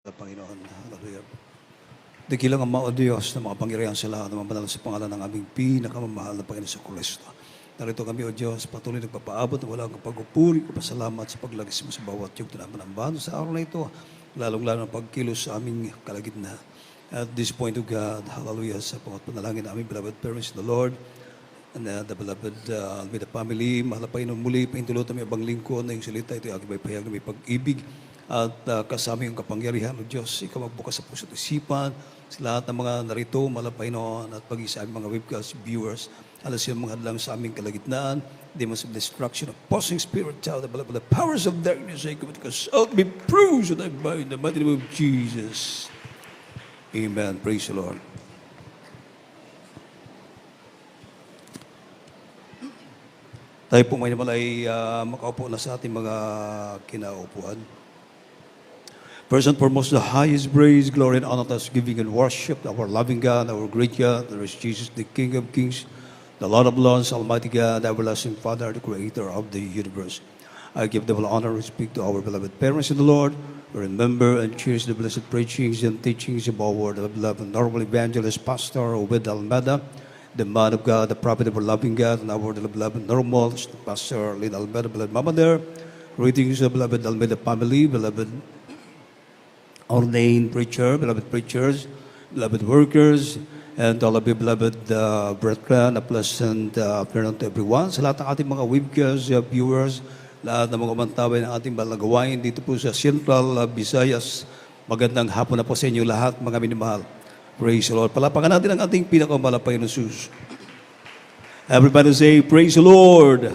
Sa Panginoon. Hallelujah. Dakilang ang mga Diyos na makapangyarihan sa lahat ng mga sa pangalan ng aming pinakamamahal na Panginoon sa Kristo. Narito kami, O Diyos, patuloy nagpapaabot ng walang kapag-upuri, kapasalamat sa paglagis mo sa bawat yung tinaman ng bano sa araw na ito, lalong-lalo ng pagkilos sa aming kalagitnaan. At this point, O God, hallelujah, sa pangalangin ng aming beloved parents in the Lord, and the beloved with the family, mahal na Panginoon muli, paintulot na may abang lingkod na yung salita, ito yung aking may pahayag na may pag-ibig, at kasama yung kapangyarihan ng Diyos. Ikaw magbukas sa puso at isipan sa lahat ng mga narito, mahal na Panginoon, at pag-isa aming mga webcast viewers, alas yung mga hadlang sa aming kalagitnaan, demons of destruction, opposing spirit, child, the powers of darkness, I commit us out, be bruised in the mighty name of Jesus. Amen. Praise the Lord. Tayo po may naman ay makaupo na sa ating mga kinaupuan. First and foremost, the highest praise, glory, and honor to us, giving and worship our loving God, our great God, there is Jesus, the King of Kings, the Lord of Lords, Almighty God, everlasting Father, the Creator of the universe. I give double honor and speak to our beloved parents in the Lord. Remember and cherish the blessed preachings and teachings of our word of beloved Normal Evangelist Pastor Obed Almeda, the man of God, the prophet of our loving God, and our beloved Normal Pastor Lynn Almeda, beloved Mama there. Greetings to the beloved Almeda family, beloved ordained preacher, beloved preachers, beloved workers, and all of you beloved brethren, a pleasant afternoon to everyone. Sa lahat ng ating mga webcast viewers, lahat ng mga umantaway ng ating balagawain dito po sa Central Visayas, magandang hapon na po sa inyo lahat, mga minimahal. Praise the Lord. Palapakan natin ang ating pinakamahal na Panginoon Jesus. Everybody say, praise the Lord.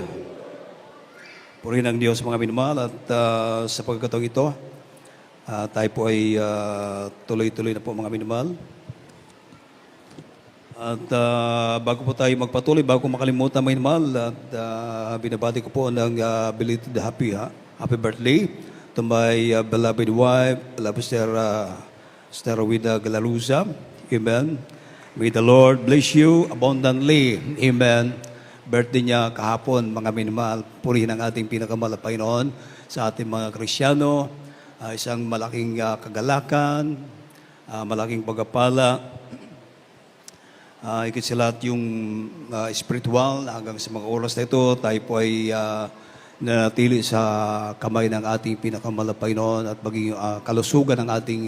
Purihin ang Diyos, mga minimahal, at sa pagkakataong ito, tayo po ay tuloy-tuloy na po, mga minimahal. At bago po tayo magpatuloy, bago makalimutan, mga minimahal, at binabati ko po ng belated happy birthday to my beloved wife, beloved Sister Rowena Galaluza. Amen. May the Lord bless you abundantly. Amen. Birthday niya kahapon, mga minimahal. Purihin ang ating pinakamahal na Panginoon sa ating mga Kristyano. Isang malaking kagalakan, malaking pagpapala. Ikit sa lahat yung spiritual hanggang sa mga oras na ito, tayo po ay nanatili sa kamay ng ating pinakamahal na Panginoon at maging kalusugan ng ating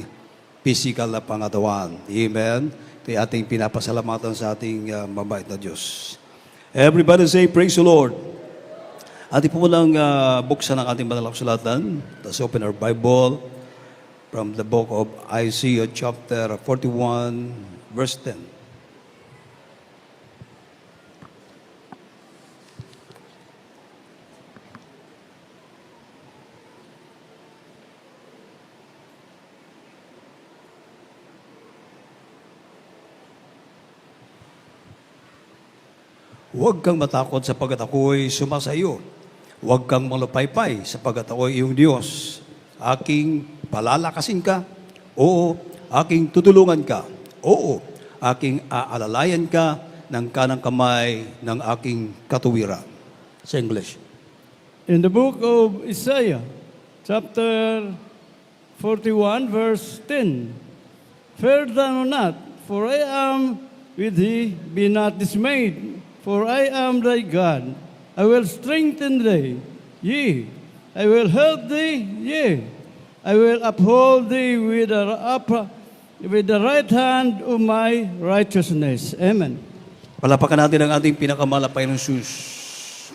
physical na pangatawan. Amen. Ito ay ating pinapasalamatan sa ating mabait na Diyos. Everybody say, praise the Lord. Ating po munang buksan ang ating banal na kasulatan. Let's open our Bible from the book of Isaiah chapter 41, verse 10. Huwag kang matakot sapagkat ako'y sumasa iyo. Huwag kang malupaypay sapagkat ako'y iyong Diyos. Aking palalakasin ka. Oo, aking tutulungan ka. Oo, aking aalalayan ka ng kanang kamay ng aking katuwiran. Sa English. In the book of Isaiah, chapter 41, verse 10, Fear thou not, for I am with thee, be not dismayed, for I am thy God. I will strengthen thee, yea, I will help thee, yea, I will uphold thee with the right hand of my righteousness. Amen. Palapakan natin ang ating pinakamahal na Panginoon Jesus.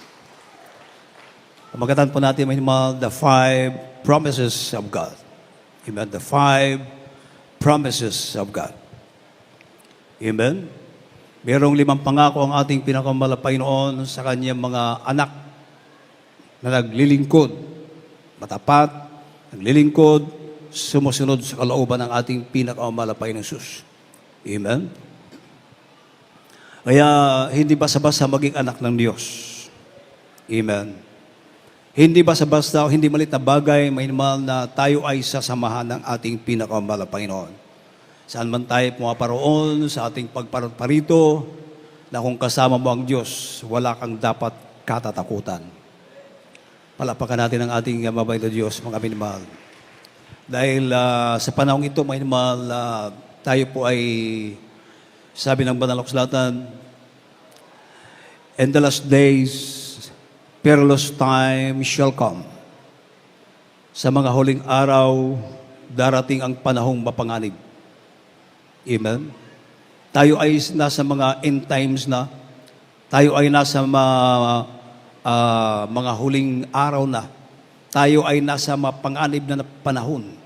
Pamagatan po natin the 5 promises of God. Amen. The 5 promises of God. Amen. Merong 5 pangako ang ating pinakamahal na Panginoon sa kanyang mga anak na naglilingkod, matapat, naglilingkod, sumusunod sa kalooban ng ating pinakamahal na Panginoon Jesus. Amen. Kaya hindi basta-basta maging anak ng Diyos. Amen. Hindi basta-basta, hindi malit na bagay, mahal na tayo ay sasamahan ng ating pinakamahal na Panginoon. Saan man tayo pumaparoon sa ating pagparito, na kung kasama mo ang Diyos, wala kang dapat katatakutan. Palapakan natin ang ating mabait na Diyos, mga minimahal. Dahil sa panahong ito, mga inimal, tayo po ay, sabi ng Banal na Kasulatan, "In the last days, perilous time shall come." Sa mga huling araw, darating ang panahong mapanganib. Amen? Tayo ay nasa mga end times na. Tayo ay nasa mga huling araw na. Tayo ay nasa mapanganib na panahon.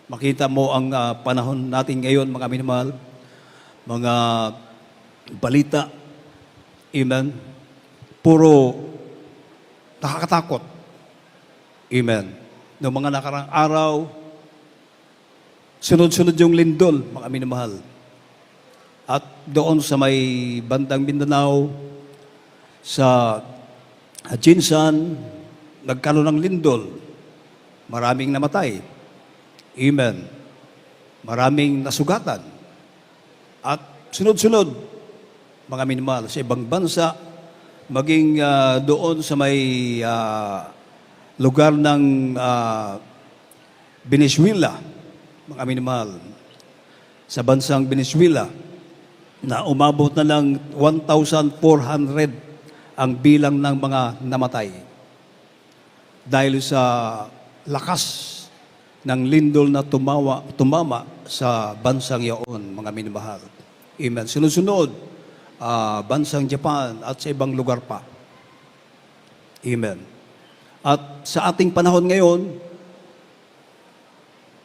Makita mo ang panahon natin ngayon, mga minamahal, mga balita. Amen? Puro nakakatakot. Amen? Noong mga nakarang araw, sunod-sunod yung lindol, mga minamahal. At doon sa may bandang Mindanao, sa Jinsan, nagkaroon ng lindol. Maraming namatay. Amen. Maraming nasugatan. At sunod-sunod, mga minamahal, sa ibang bansa, maging doon sa may lugar ng Venezuela, mga minamahal, sa bansang Venezuela, na umabot na lang 1,400 ang bilang ng mga namatay. Dahil sa lakas ng lindol na tumama sa bansang yaon, mga minamahal. Amen. Sunod-sunod, bansang Japan at sa ibang lugar pa. Amen. At sa ating panahon ngayon,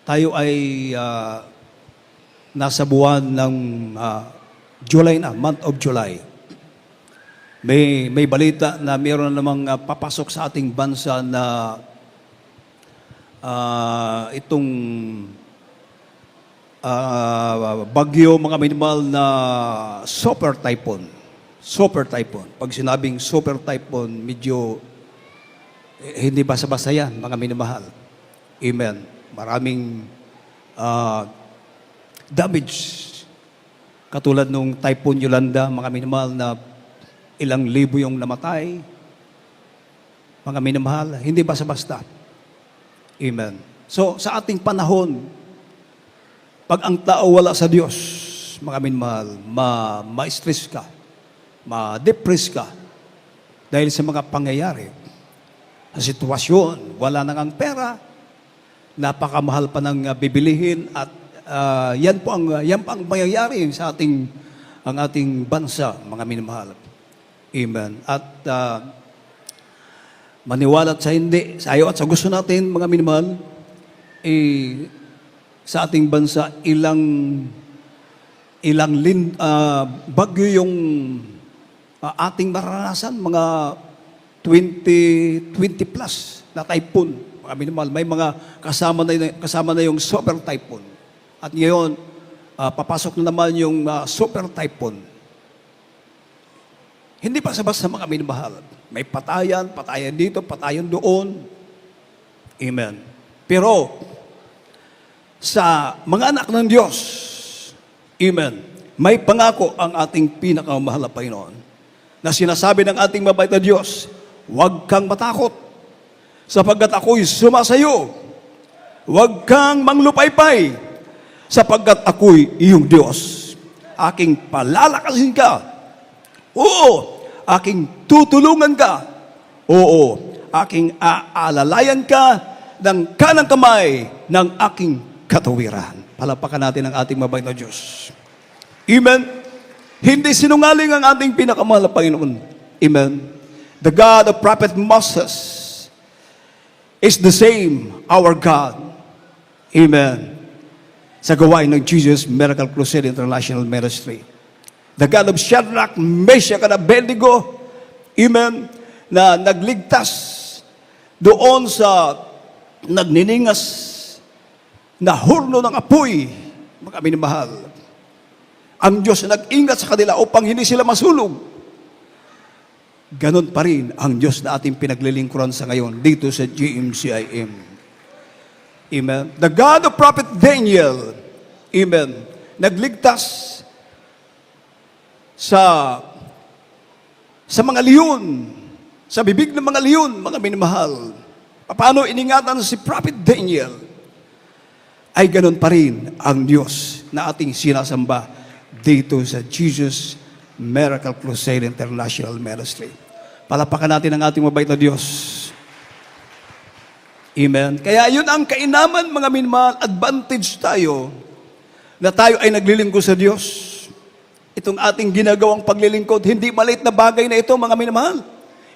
tayo ay nasa buwan ng July na, month of July. May balita na mayroon namang papasok sa ating bansa na itong bagyo, mga minimal na super typhoon. Super typhoon. Pag sinabing super typhoon, medyo hindi basta-basta yan, mga minamahal. Amen. Maraming damage. Katulad nung Typhoon Yolanda, mga minamahal, na ilang libo yung namatay. Mga minamahal, hindi basta-basta. Amen. So, sa ating panahon, pag ang tao wala sa Diyos, mga minamahal, ma-stress ka, ma-depress ka, dahil sa mga pangyayari, sa sitwasyon, wala nang ang pera, napakamahal pa ng bibilihin, at yan po ang mangyayari sa ang ating bansa, mga minamahal. Amen. At maniwala at sa hindi, sa ayaw at sa gusto natin, mga minamahal, sa ating bansa, ilang bagyo yung ating maranasan, mga 20 plus na typhoon. Mga minamahal, may mga kasama na yung super typhoon. At ngayon, papasok na naman yung super typhoon. Hindi pa basta mga minamahal. May patayan dito, patayan doon. Amen. Pero, sa mga anak ng Diyos, amen, may pangako ang ating pinakamahal na Panginoon na sinasabi ng ating mabait na Diyos, huwag kang matakot, sapagkat ako'y sumasayo. Huwag kang manglupaypay, sapagkat ako'y iyong Diyos. Aking palalakasin ka. Oo, aking tutulungan ka. Oo, aking aalalayan ka ng kanang kamay ng aking katawiran. Palapakan natin ang ating mabait na Diyos. Amen. Hindi sinungaling ang ating pinakamahal na Panginoon. Amen. The God of Prophet Moses is the same, our God. Amen. Sa gawain ng Jesus Miracle Crusade International Ministry. The God of Shadrach, Meshach, and Abednego, amen, na nagligtas doon sa nagniningas na hurno ng apoy, mga minamahal. Ang Diyos na nag-ingat sa kanila upang hindi sila masulog. Ganon pa rin ang Diyos na ating pinaglilingkuran sa ngayon dito sa GMCIM. Amen. The God of Prophet Daniel, amen, nagligtas sa mga leon, sa bibig ng mga leon, mga minamahal. Paano iningatan si Prophet Daniel ay ganun pa rin ang Diyos na ating sinasamba dito sa Jesus Miracle Crusade International Ministry. Palapakan natin ang ating mabait na Diyos. Amen. Kaya yun ang kainaman, mga minmahal, advantage tayo na tayo ay naglilingkod sa Diyos. Itong ating ginagawang paglilingkod, hindi maliit na bagay na ito, mga minmahal.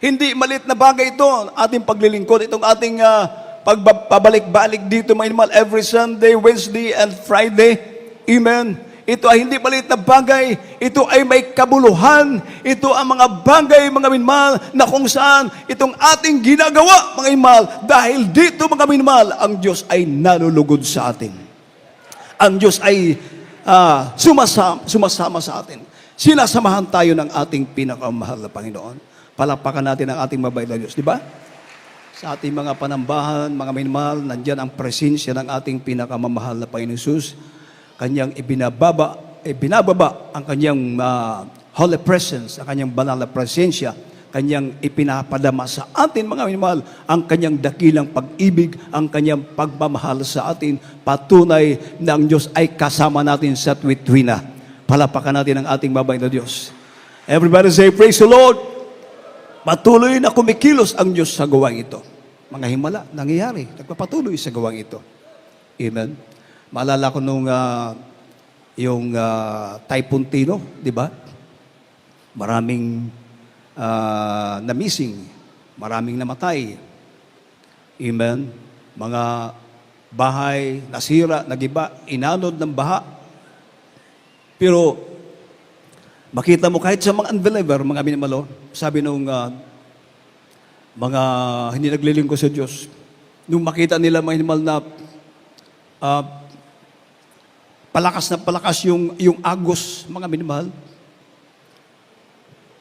Hindi maliit na bagay ito, ating paglilingkod. Itong ating pabalik-balik dito, mga minmahal, every Sunday, Wednesday, and Friday. Amen. Ito ay hindi maliit na bagay. Ito ay may kabuluhan. Ito ang mga bagay, mga minmahal, na kung saan itong ating ginagawa, mga minmahal, dahil dito, mga minmahal, ang Diyos ay nalulugod sa atin. Ang Diyos ay sumasama sa atin. Sinasamahan tayo ng ating pinakamahal na Panginoon. Palapakan natin ang ating mabait na Diyos, di ba? Sa ating mga panambahan, mga minmahal, nandyan ang presensya ng ating pinakamamahal na Panginoon Jesus. Kanyang ibinababa ang kanyang holy presence, ang kanyang banal na presensya, kanyang ipinapadama sa atin, mga minmahal, ang kanyang dakilang pag-ibig, ang kanyang pagmamahal sa atin, patunay na ang Diyos ay kasama natin sa tuwid-tuwina. Palapakan natin ang ating mabait na Diyos. Everybody say, praise the Lord. Patuloy na kumikilos ang Diyos sa gawang ito. Mga himala, nangyayari, nagpapatuloy sa gawang ito. Amen. Maalala ko nung yung Typhoon Tino, di ba? Maraming na-missing, maraming namatay. Amen. Mga bahay nasira, nagiba, inanod ng baha. Pero makita mo kahit sa mga unbeliever, mga minamalo, sabi nung mga hindi naglilingkod sa Diyos, nung makita nila mga animal na palakas yung agos, mga minamahal,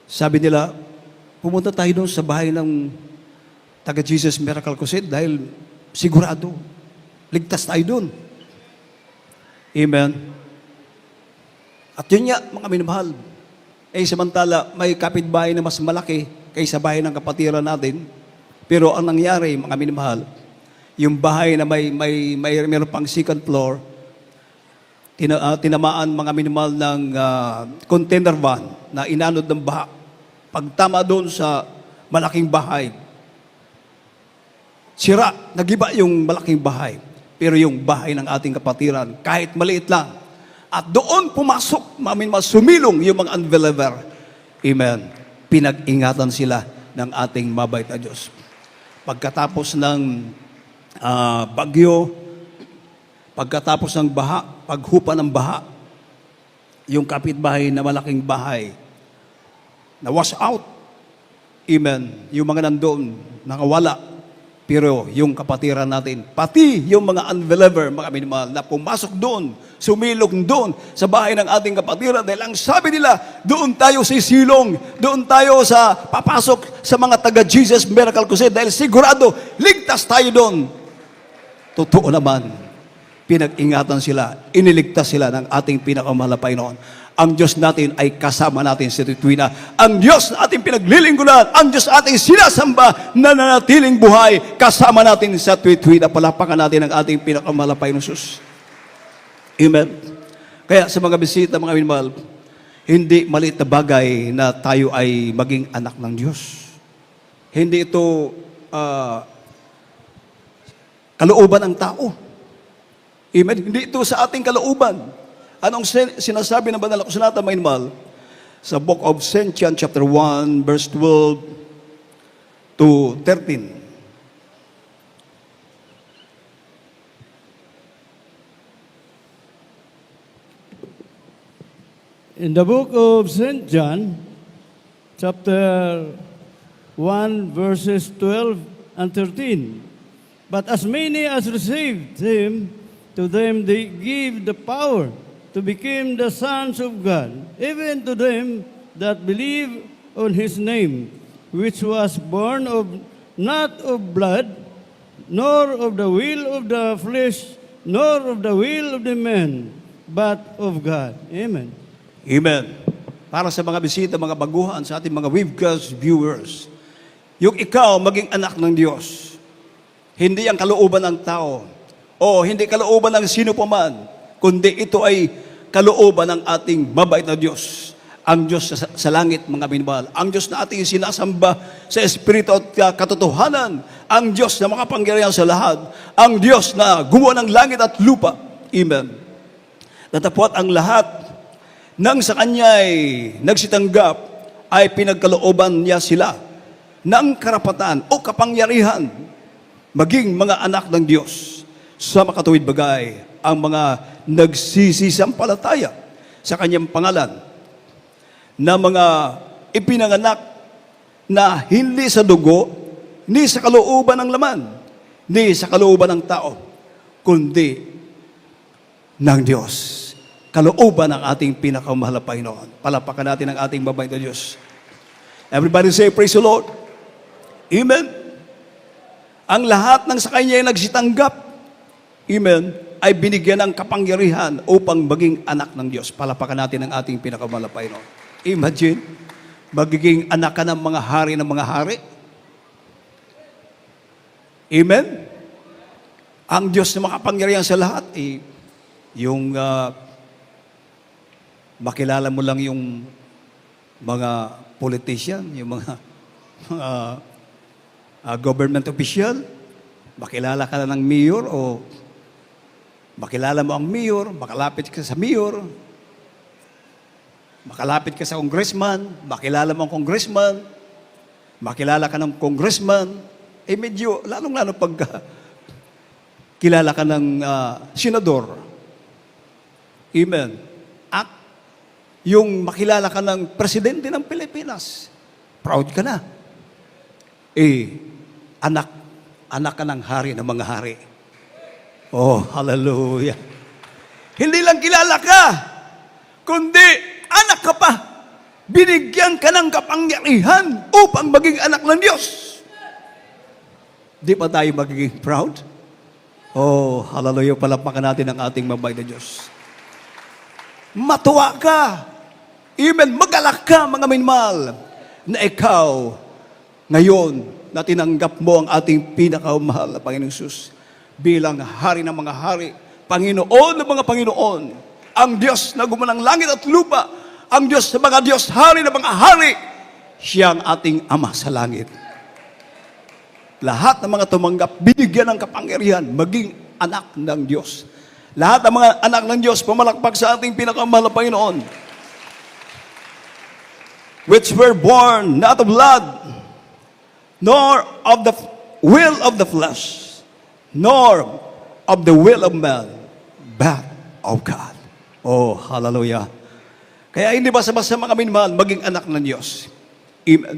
sabi nila, pumunta tayo doon sa bahay ng taga Jesus Miracle Crusade dahil sigurado, ligtas tayo doon. Amen. At yun nga, mga minamahal, samantala, may kapitbahay na mas malaki kaysa bahay ng kapatiran natin. Pero ang nangyari, mga minamahal, yung bahay na mayroon pang second floor, tinamaan, mga minimal, ng container van na inanod ng baha. Pagtama doon sa malaking bahay, sira, nagiba yung malaking bahay. Pero yung bahay ng ating kapatiran, kahit maliit lang, at doon pumasok, mga minimal, sumilong yung mga unbeliever. Amen. Pinag-ingatan sila ng ating mabait na Diyos. Pagkatapos ng bagyo, pagkatapos ng baha, paghupa ng baha, yung kapitbahay na malaking bahay, na wash out. Amen. Yung mga nandoon, nakawala. Pero yung kapatiran natin, pati yung mga unbeliever, mga minimal, na pumasok doon, sumilong doon sa bahay ng ating kapatiran, dahil ang sabi nila, doon tayo sisilong, doon tayo sa papasok sa mga taga Jesus Miracle Crusade, dahil sigurado, ligtas tayo doon. Totoo naman, pinag-ingatan sila, iniligtas sila ng ating pinakamahal na Panginoon. Ang Diyos natin ay kasama natin sa tuwina. Ang Diyos na ating pinaglilingkuran, ang Diyos ating sinasamba na nanatiling buhay, kasama natin sa tuwina. Palapakan natin ang ating pinakamahal na Panginoon Jesus. Amen. Kaya sa mga bisita, mga minamahal, hindi maliit na bagay na tayo ay maging anak ng Diyos. Hindi ito kalooban ng tao. Amen. Hindi ito sa ating kalooban. Anong sinasabi ng banal na kasulatan, mga minamahal? Sa Book of St. John chapter 1, verse 12 to 13. In the book of St. John, chapter 1, verses 12 and 13. But as many as received him, to them they give the power to become the sons of God, even to them that believe on his name, which was born of not of blood, nor of the will of the flesh, nor of the will of the man, but of God. Amen. Amen. Para sa mga bisita, mga baguhan, sa ating mga webcast viewers, yung ikaw maging anak ng Diyos, hindi ang kalooban ng tao, O hindi kalooban ng sino pa man, kundi ito ay kalooban ng ating mabait na Diyos. Ang Diyos sa langit, mga minamahal. Ang Diyos na ating sinasamba sa Espiritu at katotohanan. Ang Diyos na makapangyarihan sa lahat. Ang Diyos na gumawa ng langit at lupa. Amen. Datapwat ang lahat ng sa Kanya'y nagsitanggap ay pinagkalooban niya sila ng karapatan o kapangyarihan maging mga anak ng Diyos. Sa makatuwid bagay, ang mga nagsisisampalataya sa Kanyang pangalan na mga ipinanganak na hindi sa dugo, ni sa kalooban ng laman, ni sa kalooban ng tao, kundi ng Diyos. Kalooban ng ating pinakamahal na Panginoon. Palapakan natin ang ating mabait na Diyos. Everybody say, praise the Lord. Amen. Ang lahat ng sa Kanya ay nagsitanggap, amen, ay binigyan ng kapangyarihan upang maging anak ng Diyos. Palapakan natin ang ating pinakamahal na Panginoon. Imagine, magiging anak ka ng mga hari ng mga hari. Amen? Ang Diyos na makapangyarihan sa lahat, yung makilala mo lang yung mga politician, yung mga government official, makilala ka na ng mayor o makilala mo ang mayor, makalapit ka sa mayor, makalapit ka sa congressman, makilala mo ang congressman, makilala ka ng congressman, medyo, lalong-lalo pag kilala ka ng senador. Amen. At yung makilala ka ng presidente ng Pilipinas, proud ka na. Anak ka ng hari ng mga hari. Oh, hallelujah. Hindi lang kilala ka, kundi anak ka pa. Binigyan ka ng kapangyarihan upang maging anak ng Diyos. Di pa tayo magiging proud? Oh, hallelujah. Palapakan natin ang ating mabait na Diyos. Matuwa ka. Amen. Magalak ka, mga minmal, na ikaw, ngayon, na tinanggap mo ang ating pinakamahal na Panginoong Sus bilang hari ng mga hari, Panginoon ng mga Panginoon, ang Diyos na gumawa ng langit at lupa, ang Diyos sa mga Diyos, hari ng mga hari, siya ang ating Ama sa langit. Lahat ng mga tumanggap, binigyan ng kapangyarihan, maging anak ng Diyos. Lahat ng mga anak ng Diyos, pumalakpak sa ating pinakamahal na Panginoon. Which were born not of blood, nor of the will of the flesh, nor of the will of man, but of God. Oh, hallelujah. Kaya hindi basta-basta mga minmahal, maging anak ng Diyos. Amen.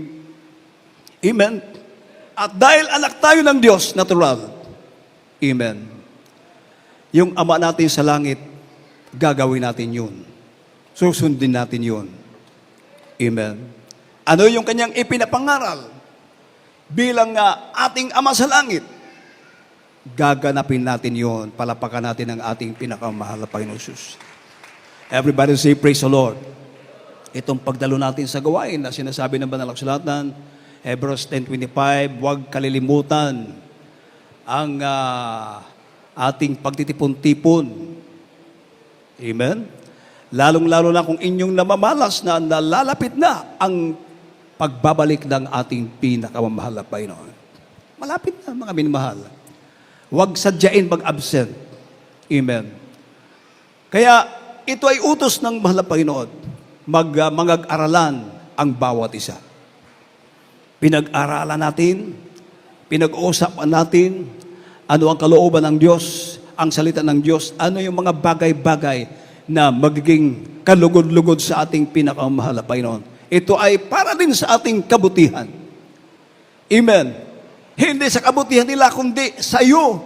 Amen. At dahil anak tayo ng Diyos, natural. Amen. Yung Ama natin sa langit, gagawin natin yun. Susundin natin yun. Amen. Ano yung kanyang ipinapangaral bilang ating Ama sa langit? Gaganapin natin yun. Palapakan natin ang ating pinakamahal na Panginoon Jesus. Everybody say, praise the Lord. Itong pagdalo natin sa gawain na sinasabi ng Banal na Kasulatan, Hebrews 10:25, huwag kalilimutan ang ating pagtitipon-tipon. Amen? Lalong-lalo na kung inyong namamalas na nalalapit na ang pagbabalik ng ating pinakamamahal na Panginoon. Malapit na, mga minamahal. Huwag sadyain mag-absent. Amen. Kaya ito ay utos ng mahal na Panginoon. Mag-aralan ang bawat isa. Pinag-aralan natin, pinag-uusapan natin, ano ang kalooban ng Diyos, ang salita ng Diyos, ano yung mga bagay-bagay na magiging kalugod-lugod sa ating pinakamahal na Panginoon. Ito ay para din sa ating kabutihan. Amen. Hindi sa kabutihan nila, kundi sa iyo,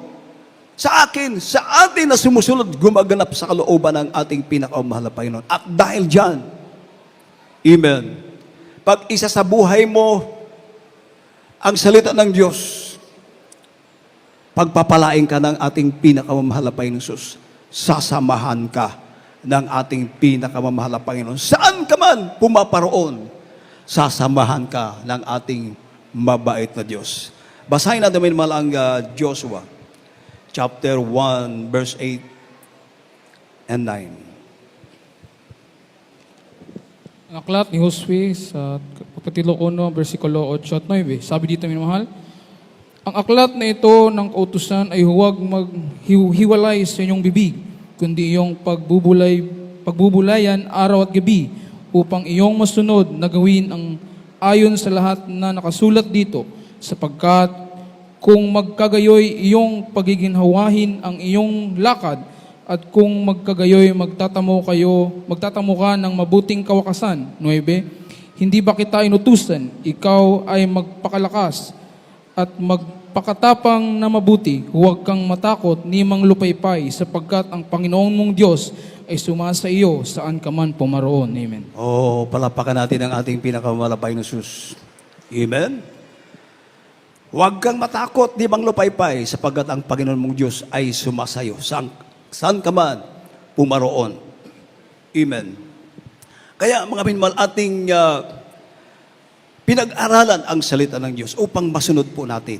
sa akin, sa atin na sumusunod, gumaganap sa kalooban ng ating pinakamahal na Panginoon. At dahil dyan, amen, pag isa sa buhay mo, ang salita ng Diyos, pagpapalain ka ng ating pinakamamahal na Panginoon Jesus, sasamahan ka ng ating pinakamamahal na Panginoon. Saan ka man pumaparoon, sasamahan ka ng ating mabait na Diyos. Basahin natin ang Joshua, chapter 1, verse 8 and 9. Ang aklat ni Josue sa kapitulo 1, versikulo 8 at 9. Sabi dito, minamahal, ang aklat na ito ng kautusan ay huwag maghiwalay sa inyong bibig, kundi iyong pagbubulayan araw at gabi, upang iyong masunod na gawin ang ayon sa lahat na nakasulat dito, sapagkat kung magkagayoy iyong pagiginhawahin ang iyong lakad, at kung magkagayoy magtatamo ka ng mabuting kawakasan. 9. Hindi ba kita inutusan? Ikaw ay magpakalakas at magpakatapang na mabuti. Huwag kang matakot ni manglupaypay, sapagkat ang Panginoon mong Diyos ay sumasa iyo saan ka man pumaroon. Amen. Oh, palapakan natin ang ating pinakamalabay na sus. Amen? Huwag kang matakot, di bang lupaypay, sapagkat ang Panginoon mong Diyos ay sumasayo. Saan ka man pumaroon. Amen. Kaya mga minmal, ating pinag-aralan ang salita ng Diyos upang masunod po natin.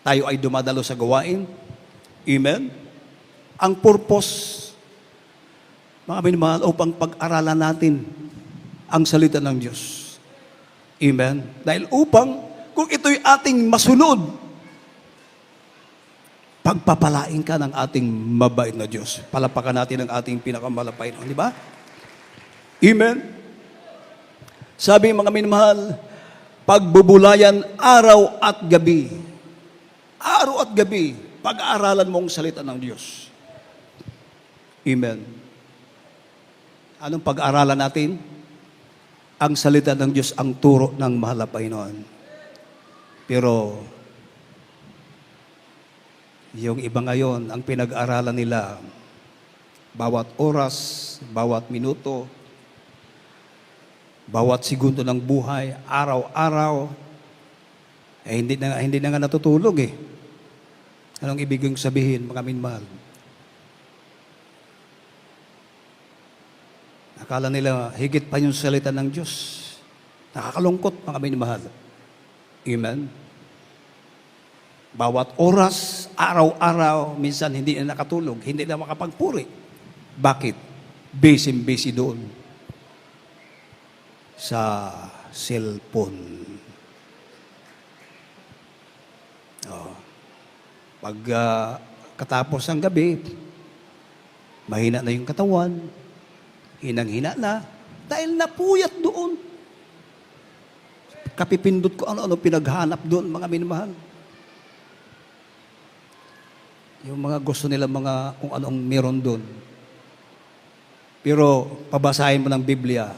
Tayo ay dumadalo sa gawain. Amen. Ang purpose, mga minmal, upang pag-aralan natin ang salita ng Diyos. Amen. Dahil upang, kung ito'y ating masunod, pagpapalain ka ng ating mabait na Diyos. Palapakan natin ang ating pinakamalapay. Di ba? Amen. Sabi mga minamahal, pagbubulayan araw at gabi. Araw at gabi, pag-aaralan mo ang salita ng Diyos. Amen. Anong pag-aaralan natin? Ang salita ng Diyos ang turo ng mahal na Panginoon. Pero, yung iba ngayon, ang pinag-aralan nila, bawat oras, bawat minuto, bawat segundo ng buhay, araw-araw, hindi na nga natutulog eh. Anong ibig kong sabihin, mga minmahal? Akala nila, higit pa yung salita ng Diyos. Nakakalungkot, mga minmahal. Amen? Bawat oras, araw-araw, minsan hindi na nakatulog, hindi na makapagpuri. Bakit? Busy doon sa cellphone. Pag katapos ng gabi, mahina na yung katawan, hinang-hina na, dahil napuyat doon. Kapipindot ko ano-ano pinaghanap doon, mga minamahal. Yung mga gusto nila mga kung anong meron doon. Pero pabasahin mo ng Biblia,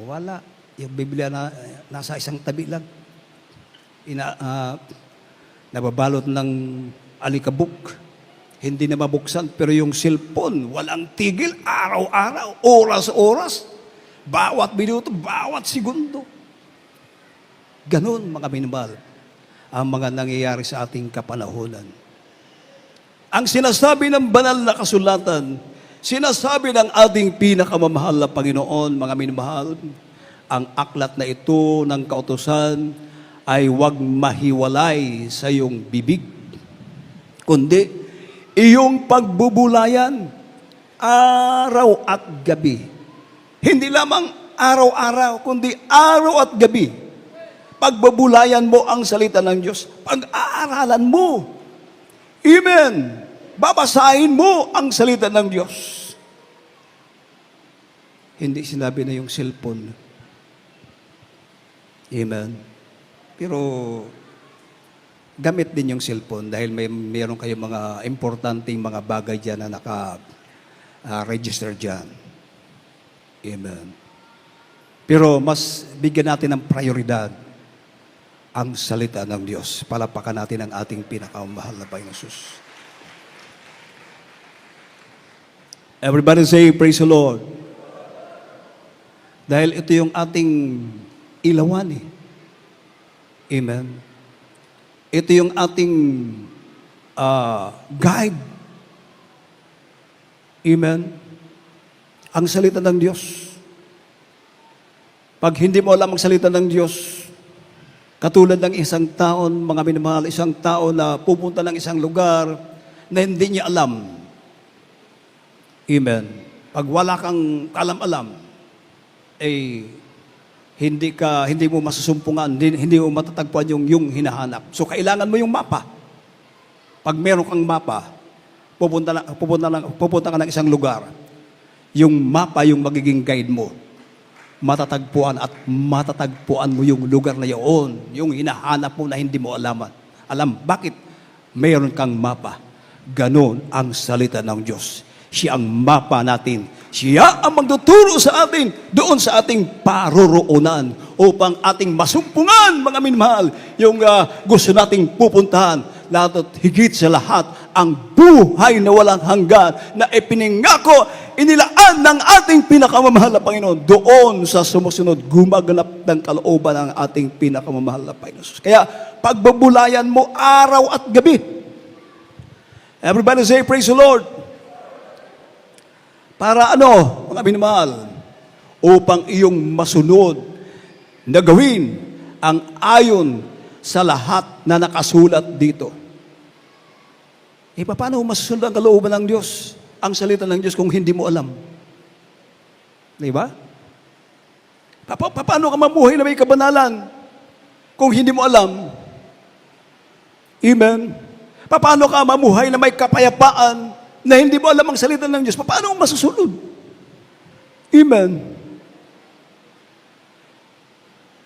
wala. Yung Biblia na nasa isang tabi lang. Nababalot ng alikabok. Hindi na mabuksan. Pero yung cellphone, walang tigil. Araw-araw, oras-oras. Bawat minuto, bawat segundo. Ganon, mga minamahal, ang mga nangyayari sa ating kapanahunan. Ang sinasabi ng banal na kasulatan, sinasabi ng ating pinakamamahal na Panginoon, mga minamahal, ang aklat na ito ng kautusan ay huwag mahiwalay sa iyong bibig, kundi iyong pagbubulayan araw at gabi. Hindi lamang araw-araw, kundi araw at gabi. Pagbubulayan mo ang salita ng Diyos, pag-aaralan mo. Amen. Babasahin mo ang salita ng Diyos. Hindi sinabi na yung cellphone. Amen. Pero gamit din yung cellphone dahil mayroon kayong mga importanteng mga bagay dyan na naka-register dyan. Amen. Pero mas bigyan natin ng prioridad ang salita ng Diyos. Palapakan natin ang ating pinakamahal na Panginoon Jesus. Everybody say, praise the Lord. Dahil ito yung ating ilawan eh. Amen. Ito yung ating guide. Amen. Ang salita ng Diyos. Pag hindi mo alam ang salita ng Diyos, Katulad ng isang taon, mga minamahal, isang tao na pupunta ng isang lugar na hindi niya alam. Amen. Pag wala kang alam-alam, hindi mo masusumpungan, hindi mo matatagpuan yung hinahanap. So kailangan mo yung mapa. Pag meron kang mapa, pupunta ka ng isang lugar, yung mapa yung magiging guide mo. Matatagpuan mo yung lugar na yun, yung hinahanap mo na hindi mo alam. Bakit? Mayroon kang mapa. Ganon ang salita ng Diyos. Siya ang mapa natin. Siya ang magtuturo sa atin doon sa ating paroroonan upang ating masumpungan, mga minmahal, yung gusto nating pupuntahan. Lalo't higit sa lahat, ang buhay na walang hanggan na ipinangako, inilaan ng ating pinakamamahal na Panginoon doon sa sumusunod, gumaganap ng kalooban ng ating pinakamamahal na Panginoon. Kaya, pagbabulayan mo araw at gabi. Everybody say, praise the Lord. Para mga minamahal, upang iyong masunod na gawin ang ayon sa lahat na nakasulat dito. Paano masusunod ang kalooban ng Diyos, ang salita ng Diyos kung hindi mo alam? Di ba? Paano ka mamuhay na may kabanalan kung hindi mo alam? Amen? Paano ka mamuhay na may kapayapaan na hindi mo alam ang salita ng Diyos? Paano mo masusunod? Amen?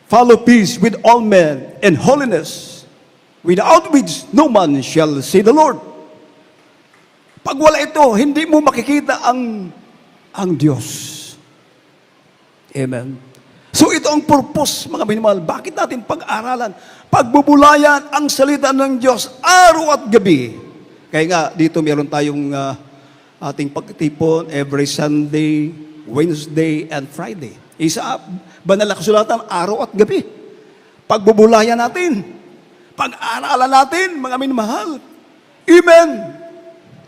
Follow peace with all men and holiness, without which no man shall see the Lord. Pag wala ito, hindi mo makikita ang Diyos. Amen. So ito ang purpose, mga minamahal. Bakit natin pag-aralan? Pagbubulayan ang salita ng Diyos araw at gabi. Kaya nga, dito meron tayong ating pagtipon every Sunday, Wednesday, and Friday. Isa, banal na kasulatan, araw at gabi. Pagbubulayan natin, pag-aaralan natin, mga minamahal. Amen.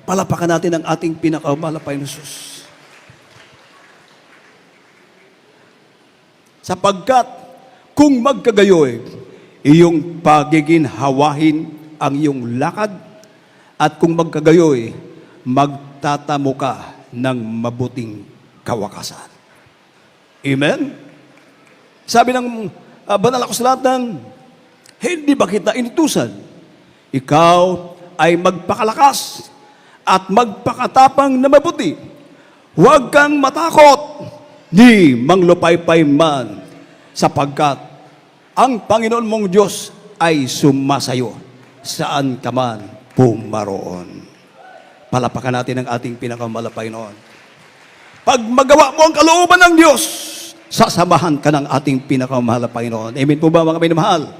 Palapakan natin ang ating pinakamahal na Panginoon Jesus. Sapagkat, kung magkagayoy, iyong pagiginhawahin ang iyong lakad, at kung magkagayoy, magtatamo ka ng mabuting kawakasan. Amen? Sabi ng banal na kasulatan, hindi ba kita inutusan? Ikaw ay magpakalakas at magpakatapang na mabuti. Huwag kang matakot, ni manglupaypay man, sapagkat ang Panginoon mong Diyos ay sumasayo saan ka man pumaroon. Palapakan natin ang ating pinakamahal na Panginoon. Pag magawa mo ang kalooban ng Diyos, sasamahan ka ng ating pinakamahal na Panginoon. Amen po ba, mga minamahal?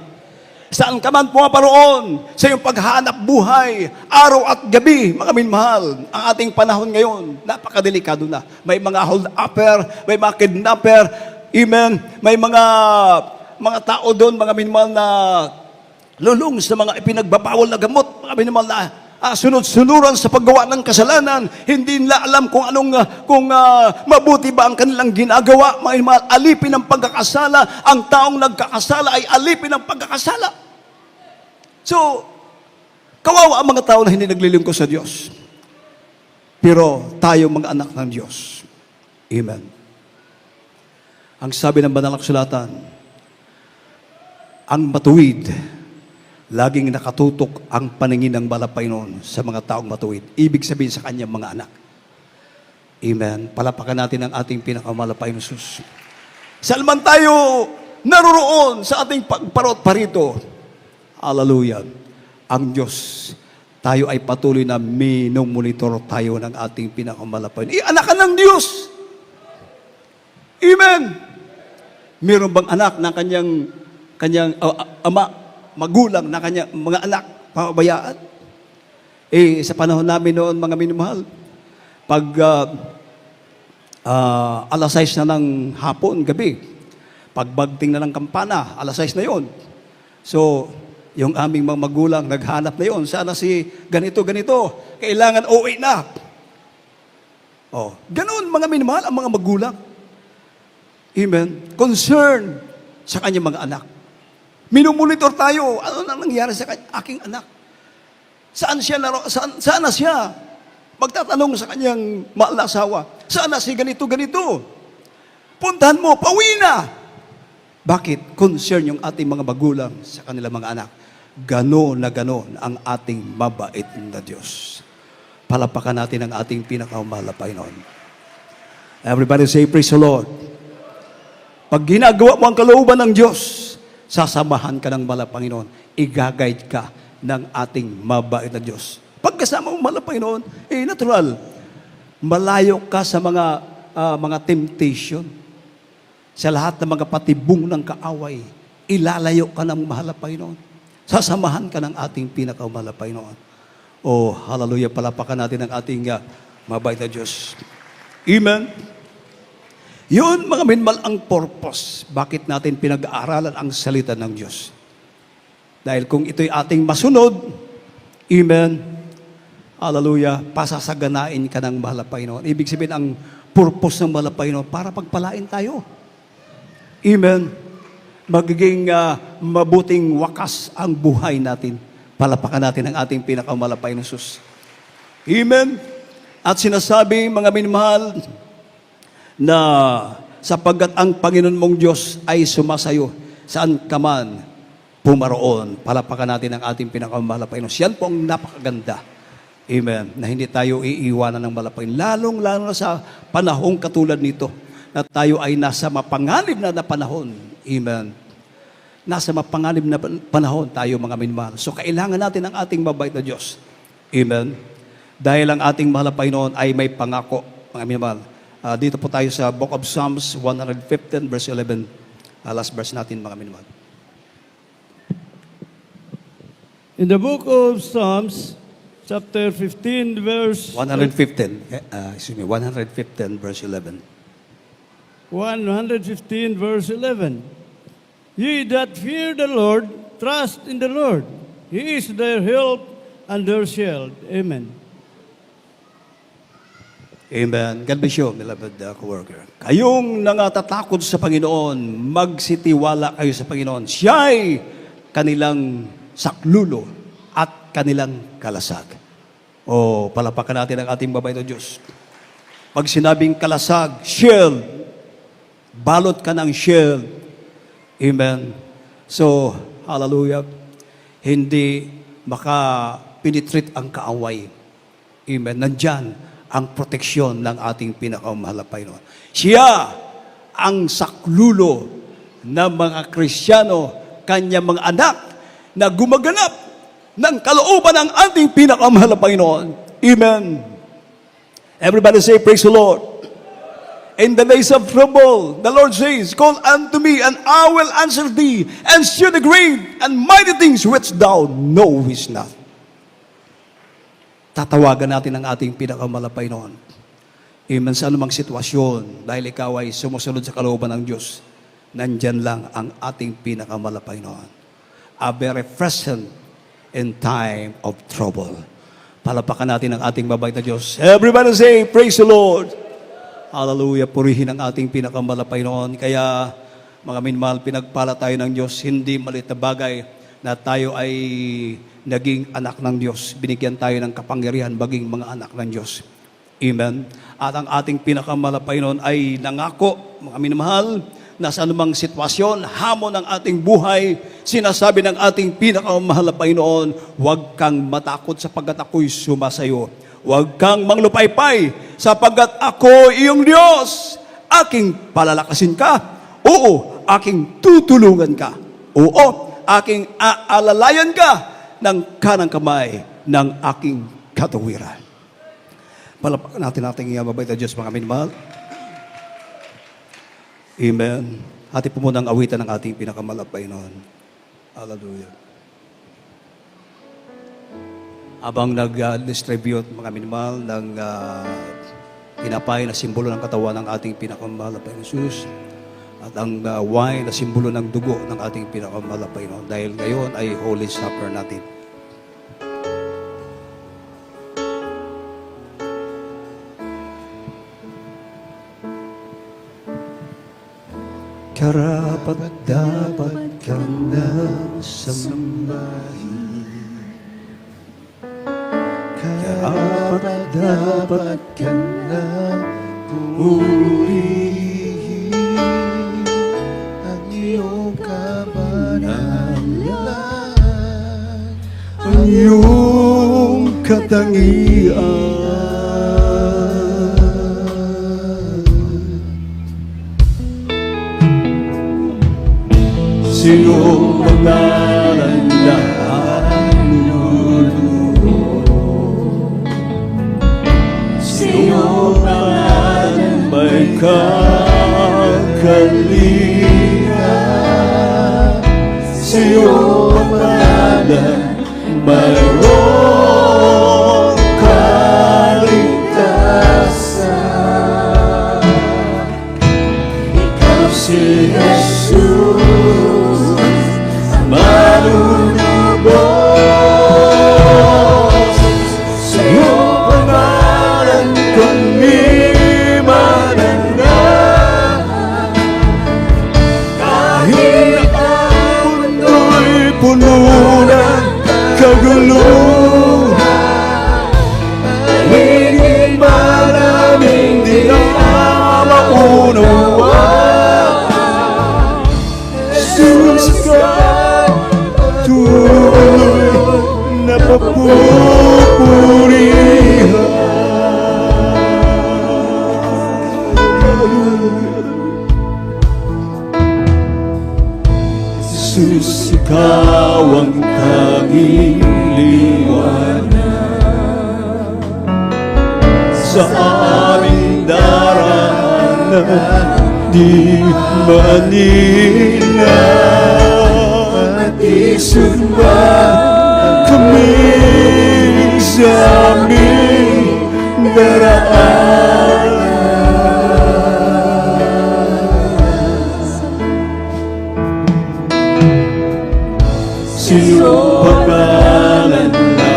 Saan ka man pumaparoon sa iyong paghahanap buhay, araw at gabi, mga minamahal, ang ating panahon ngayon, napakadelikado na. May mga hold-upper, may mga kidnapper, amen, may mga tao doon, mga minamahal, na lulong sa mga ipinagbabawal na gamot, mga minamahal, na sunod-sunuran sa paggawa ng kasalanan, hindi nila alam kung mabuti ba ang kanilang ginagawa. Mga alipin ng pagkakasala, ang taong nagkakasala ay alipin ng pagkakasala. So, kawawa ang mga tao na hindi naglilingkod sa Diyos. Pero tayo mga anak ng Diyos. Amen. Ang sabi ng banal na kasulatan, ang matuwid, laging nakatutok ang paningin ng Panginoon sa mga taong matuwid. Ibig sabihin sa kanyang mga anak. Amen. Palapakan natin ang ating pinakamahal na Panginoon Jesus. Salman tayo naroroon sa ating pagparot parito. Hallelujah. Ang Diyos, tayo ay patuloy na minomonitor tayo ng ating pinakamahal na Panginoon. Ianakan ng Diyos. Amen. Meron bang anak ng kanyang ama, magulang na kanya mga anak, pabayaan? Sa panahon namin noon, mga minamahal, pag alas 6 na ng hapon, gabi, pagbagting na ng kampana, alas 6 na yon. So, yung aming mga magulang, naghanap na yon. Sana si ganito, kailangan uwi na. Ganoon, mga minamahal, ang mga magulang. Amen. Concern sa kanyang mga anak. Minumonitor tayo. Ano na nangyari sa aking anak? Saan siya saan na siya? Magtatanong sa kanyang mahal na asawa, saan na si ganito, ganito? Puntahan mo, pauwi na. Bakit? Concern yung ating mga magulang sa kanilang mga anak. Gano'n na gano'n ang ating mabait na Diyos. Palapakan natin ang ating pinakamahal na Panginoon. Everybody say, praise the Lord. Pag ginagawa mo ang kalooban ng Diyos, sasamahan ka ng mahal na Panginoon. I-guide ka ng ating mabait na Diyos. Pagkasama mo mahal na Panginoon, natural. Malayo ka sa mga temptation. Sa lahat ng mga patibong ng kaaway, ilalayo ka ng mahal na Panginoon. Sasamahan ka ng ating pinakamahal na Panginoon. Oh, hallelujah, palapakan natin ang ating mabait na Diyos. Amen. Yun, mga minmal, ang purpose. Bakit natin pinag-aaralan ang salita ng Diyos? Dahil kung ito'y ating masunod, amen, hallelujah, pasasaganain ka ng mahal na Panginoon. Ibig sabihin, ang purpose ng mahal na Panginoon para pagpalain tayo. Amen. Magiging mabuting wakas ang buhay natin. Palapakan natin ang ating pinakamahal na Panginoon Jesus. Amen. At sinasabi, mga minmahal, na sapagkat ang Panginoon mong Diyos ay sumasayo saan ka man pumaroon. Palapakan natin ang ating pinakamahal na Panginoon. Yan po ang napakaganda. Amen. Na hindi tayo iiwanan ng mahal na Panginoon. Lalong-lalo na sa panahong katulad nito, na tayo ay nasa mapanganib na panahon. Amen. Nasa mapanganib na panahon tayo, mga minmahal. So, kailangan natin ang ating mabait na Diyos. Amen. Dahil ang ating mahal na Panginoon ay may pangako, mga minmahal. Dito po tayo sa Book of Psalms 115 verse 11. Last verse natin, mga minmahal. In the book of Psalms, chapter 15, verse 115 verse 11. 115, verse 11. Ye that fear the Lord, trust in the Lord. He is their help and their shield. Amen. Amen. God bless you, beloved co-worker. Kayong nangatatakot sa Panginoon, magsitiwala kayo sa Panginoon. Siya'y kanilang saklulo at kanilang kalasag. O, palapakan natin ang ating mabait na Diyos. Pag sinabing kalasag, shield, balot ka ng shield. Amen. So, hallelujah. Hindi makapinitreat ang kaaway. Amen. Nandyan ang proteksyon ng ating pinakamahal na Panginoon. Siya ang saklulo ng mga Kristiyano, kanyang mga anak, na gumaganap ng kalooban ng ating pinakamahal na Panginoon. Amen. Everybody say, praise the Lord. In the days of trouble, the Lord says, call unto me, and I will answer thee, and shew the great and mighty things which thou knowest not. Tatawagan natin ang ating pinakamahal na Panginoon. Amen. Sa anumang sitwasyon, dahil ikaw ay sumusunod sa kalooban ng Diyos, nandyan lang ang ating pinakamahal na Panginoon. A very present in time of trouble. Palapakan natin ang ating mabait na Diyos. Everybody say, praise the Lord. Hallelujah. Purihin ang ating pinakamahal na Panginoon. Kaya, mga minmahal, pinagpala tayo ng Diyos. Hindi maliit na bagay na tayo ay naging anak ng Diyos. Binigyan tayo ng kapangyarihan maging mga anak ng Diyos. Amen. At ang ating pinakamahal na Panginoon ay nangako, mga minamahal, na sa anumang sitwasyon, hamon ng ating buhay, sinasabi ng ating pinakamahal na Panginoon, huwag kang matakot sapagkat ako'y sumasayo. Huwag kang manglupaypay sapagkat ako iyong Diyos. Aking palalakasin ka. Oo, aking tutulungan ka. Oo, aking aalalayan ka ng kanang kamay ng aking katawiran. Palapakan natin ating mabait na Diyos, mga minamahal. Amen. Hati po muna ang awitan ng ating pinakamahal na Panginoon. Hallelujah. Habang nag-distribute, mga minamahal, ng tinapay na simbolo ng katawan ng ating pinakamahal na Panginoon Jesus, at ang wine na simbolo ng dugo ng ating pinakamahal na Panginoon. Dahil ngayon ay Holy Supper natin. Karapat dapat ka na sambahin. Dapat ka na purihin ang iyong kabanalan, ang iyong katangian. Sino pangalan na sino pangalan may kakalinga, sino pangalan mayroong kaligtasan. Ikaw si Jesus, manunubos, sa iyong pangalan kami mananag. Kahit ang mundo'y puno ng kaguluhan, higit maraming di na maunawa. Jesus ka tuloy na papupurihan. Jesus, ikaw ang tanging liwanag sa aming daraanan, di maninaw at isunba kami sa aming daraanan. Sino pangalan na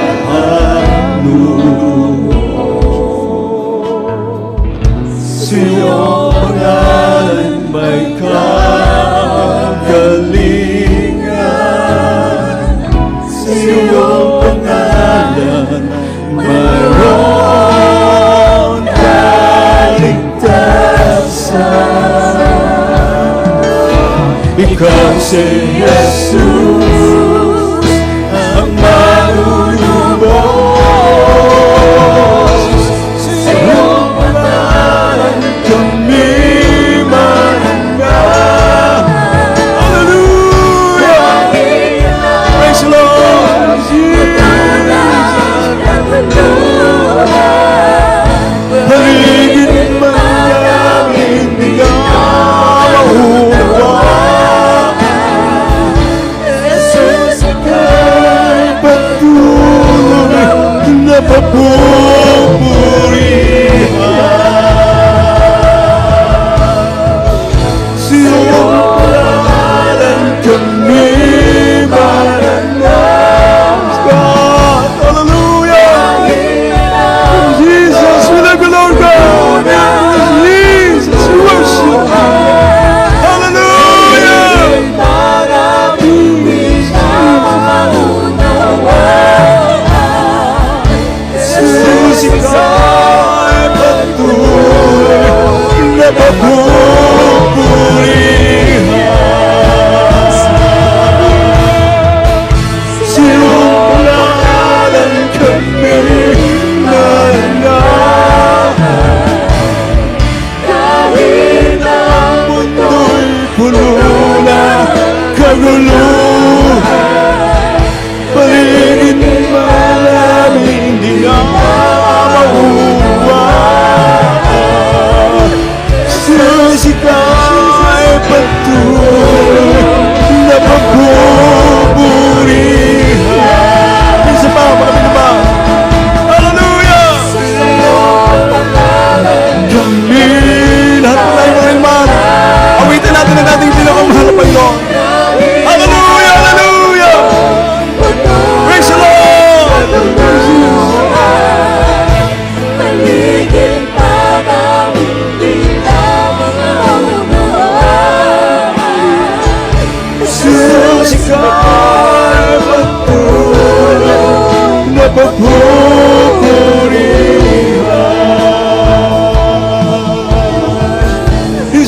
sino pangalan may kagalingan, sino pangalan mayroong kaligtasan. Ikaw si Jesus, ang manunubos, sa iyong pangalan kami mananag. Hallelujah! Praise the Lord! Haligid man namin di ka maunawa.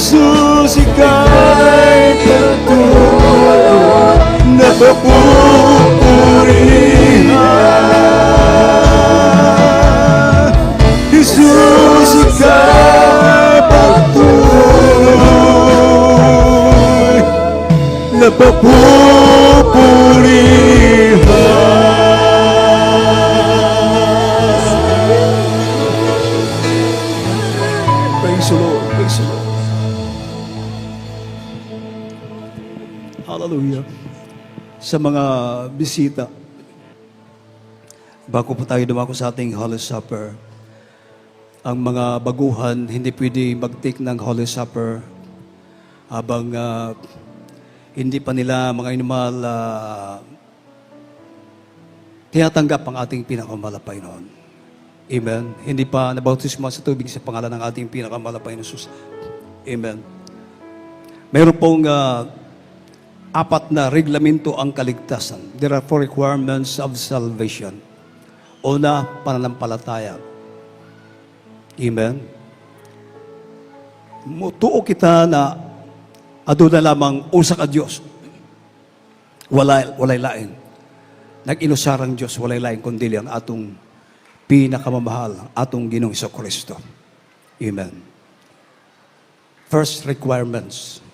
Jesus, ika'y patuloy na papupurihan. Jesus, ika'y patuloy na papupurihan. Praise the Lord, praise the Lord. Hallelujah. Sa mga bisita, bago po tayo dumako sa ating Holy Supper, ang mga baguhan hindi pwede mag-take ng Holy Supper habang hindi pa nila mga inumal tinatanggap ang ating pinakamalapay noon. Amen. Hindi pa nabautismo sa tubig sa pangalan ng ating pinakamalapay na Jesus. Amen. Mayroon pong apat na reglamento ang kaligtasan. There are 4 requirements of salvation. Una, pananampalataya. Amen. Mutuo kita na aduna lamang usa ka Dios. Walay lain. Nag-inusarang Dios, walay lain kundi ang atong pinakamamahal, atong Ginoong Hesukristo. Amen. First requirements.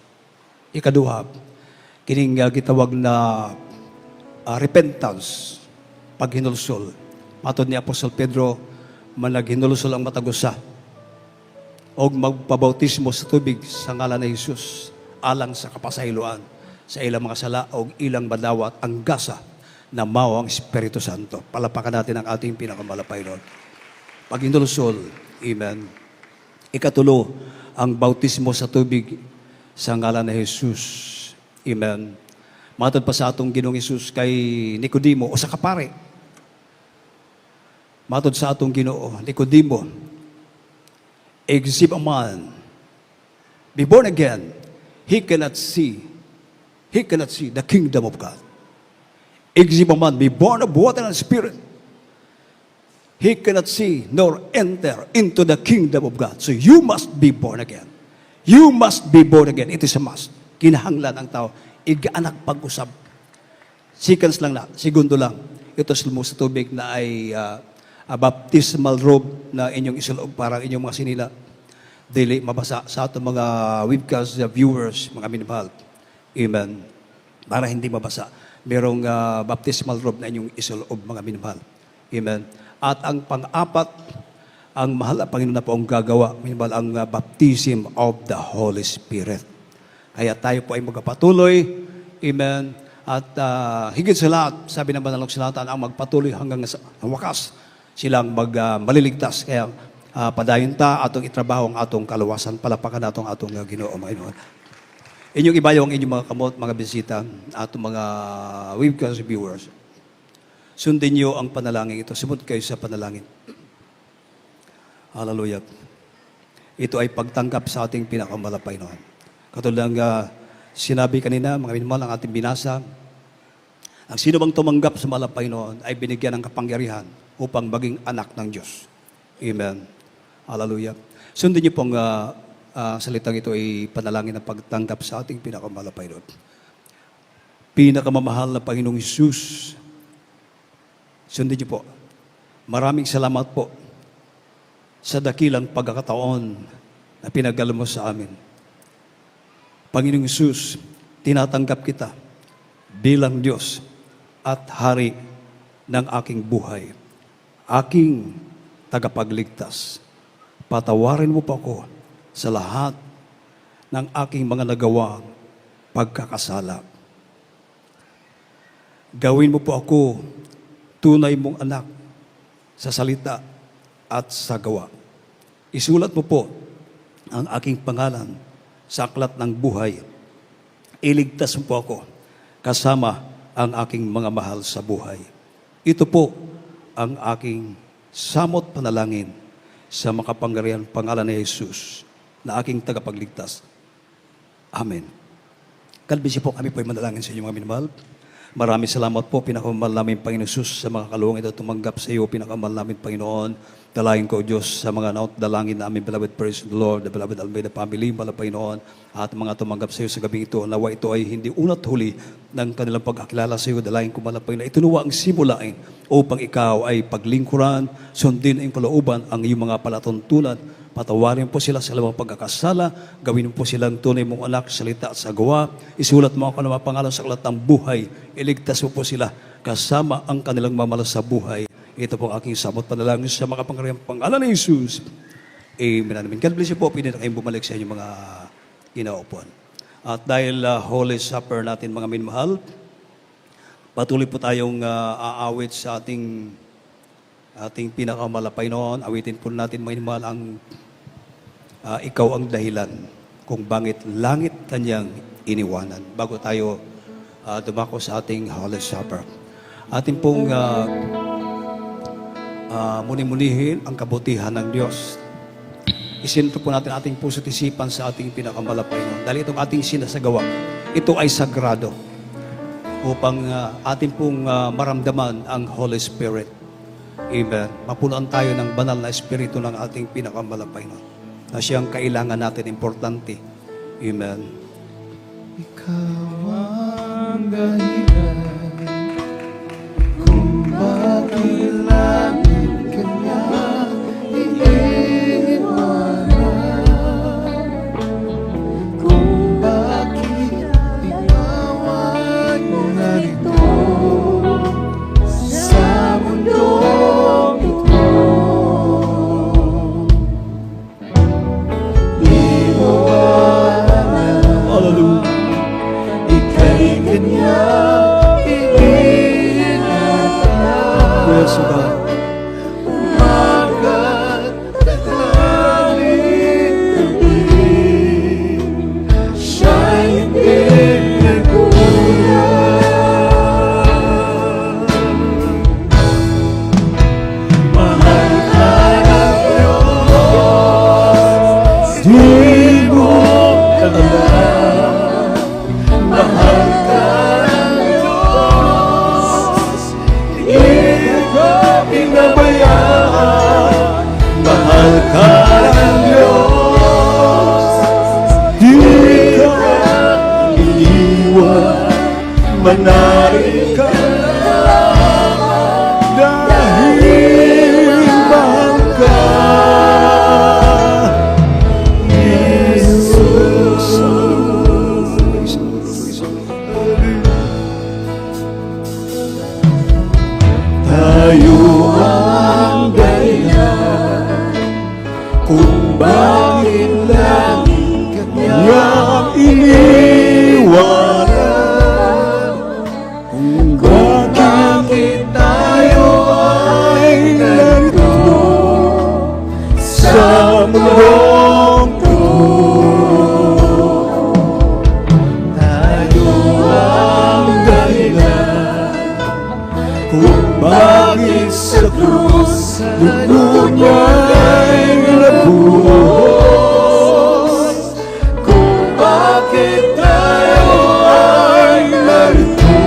Ikaduha, kining gitawag na repentance, paghinulsol. Matod ni Apostol Pedro, managhinulsol ang matagusa o magpabautismo sa tubig sa ngalan ni Jesus alang sa kapasayloan sa ilang mga sala o ilang badawat ang gasa na mao ang Espiritu Santo. Palapakan natin ang ating pinakamalapay Lord. Paghinulsol, amen. Ikatulo, ang bautismo sa tubig sa ngalan ni Jesus. Amen. Matod pa sa atong Ginoong Hesus kay Nicodemo o sa kapare. Matod sa atong Ginoo, Nicodemo, except a man be born again, he cannot see the kingdom of God. Except a man be born of water and spirit, he cannot see nor enter into the kingdom of God. So you must be born again. You must be born again. It is a must. Kinahanglan ang tao. Igaanak pag-usab. Seconds lang na, segundo lang. Ito mo sa tubig na ay baptismal robe na inyong isulob para inyong mga sinila. Dili mabasa sa atong mga webcast viewers, mga minamahal. Amen. Para hindi mabasa. Merong baptismal robe na inyong isulob, mga minamahal. Amen. At ang pang-apat, ang mahal na Panginoon na po ang gagawa, minamahal, ang baptism of the Holy Spirit. Kaya tayo po ay magpatuloy. Amen. At higit sa lahat, sabi ng Banal na Kasulatan, ang magpatuloy hanggang sa wakas, silang maliligtas. Kaya padayon ta atong itrabaho ang atong kaluwasan, palapakan atong Ginoo, mga Ginoo. Inyong ibayaw ang inyong mga kamot, mga bisita, atong mga webcast viewers. Sundin niyo ang panalangin ito. Sumunod kayo sa panalangin. Hallelujah. Ito ay pagtanggap sa ating pinakamalapay noon. Katulad ng sinabi kanina, mga minamahal, ang ating binasa, ang sino bang tumanggap sa malapay noon ay binigyan ng kapangyarihan upang maging anak ng Diyos. Amen. Hallelujah. Sundin niyo pong salitang ito ay panalangin ng pagtanggap sa ating pinakamalapay noon. Pinakamamahal na Panginoong Hesus, sundin niyo po. Maraming salamat po sa dakilang pagkakataon na pinagdala mo sa amin. Panginoong Hesus, tinatanggap kita bilang Diyos at Hari ng aking buhay. Aking tagapagligtas. Patawarin mo po ako sa lahat ng aking mga nagawang pagkakasala. Gawin mo po ako tunay mong anak sa salita at sa gawa. Isulat mo po ang aking pangalan sa aklat ng buhay. Iligtas mo po ako kasama ang aking mga mahal sa buhay. Ito po ang aking samot panalangin sa makapangyarihan pangalan ni Jesus na aking tagapagligtas. Amen. Kalbisi po kami po ay manalangin sa inyo, mga minamahal. Maraming salamat po, pinakamahal namin Panginoon Jesus, sa mga kaluwang ito tumanggap sa iyo, pinakamahal namin Panginoon. Dalayan ko, Diyos, sa mga dalangin namin, beloved, praise the Lord, the beloved Almeida family, Mahal na Panginoon, at mga tumanggap sa iyo sa gabing ito, nawa ito ay hindi una't huli ng kanilang pagkakilala sa iyo. Dalayan ko, Mahal na Panginoon, itunuwa ang simulain upang ikaw ay paglingkuran, sundin ang kalooban, ang iyong mga palatuntunan, patawarin po sila sa mga pagkakasala, gawin po silang tunay mong anak, salita at sagawa, isulat mo ang kanilang pangalan sa aklat ng buhay, iligtas mo po sila kasama ang kanilang mamalas sa buhay. Ito po ang aking samot panalangin sa mga pangalan ni Jesus. Amen. Amen. God bless you po. Pwede na kayong bumalik sa inyong mga kinaupuan. At dahil Holy Supper natin mga minmahal, patuloy po tayong aawit sa ating pinakamalapay noon. Awitin po natin mga minmahal ang ikaw ang dahilan kung bangit langit kanyang iniwanan. Bago tayo dumako sa ating Holy Supper. Atin pong muni-munihin ang kabutihan ng Diyos. Isinto po natin ating puso't isipan sa ating pinakamalapay noon. Dahil itong ating sinasagawa, ito ay sagrado upang ating pong maramdaman ang Holy Spirit. Amen. Mapunuan tayo ng banal na Espiritu ng ating pinakamalapay noon. Na siyang kailangan natin, importante. Amen. Ikaw ang dahilan kung bakit langit kanya iniwanan, kung bakit ikaw ay narito sa mundong ito. Di mo alam, Hallelujah. ika'y kanya iniinatan. Yes, God. Umagat at langit tuwing siya'y hindi nagkulang. Mahal ka ng Diyos, di mo alam. Mahal ka ng Diyos, di ka pinabayaan. Mahal ka ng Diyos, di ka iniwan. Manarin ka lamang dahil mahal ka, Jesus. Tayo ang dahilan kung bakit langit kanya iniwanan, kung bakit tayo ay narito sa mundong to. Tayo ang dahilan kung bakit sa krus dugo niya'y nagbuhos, kung bakit tayo ay narito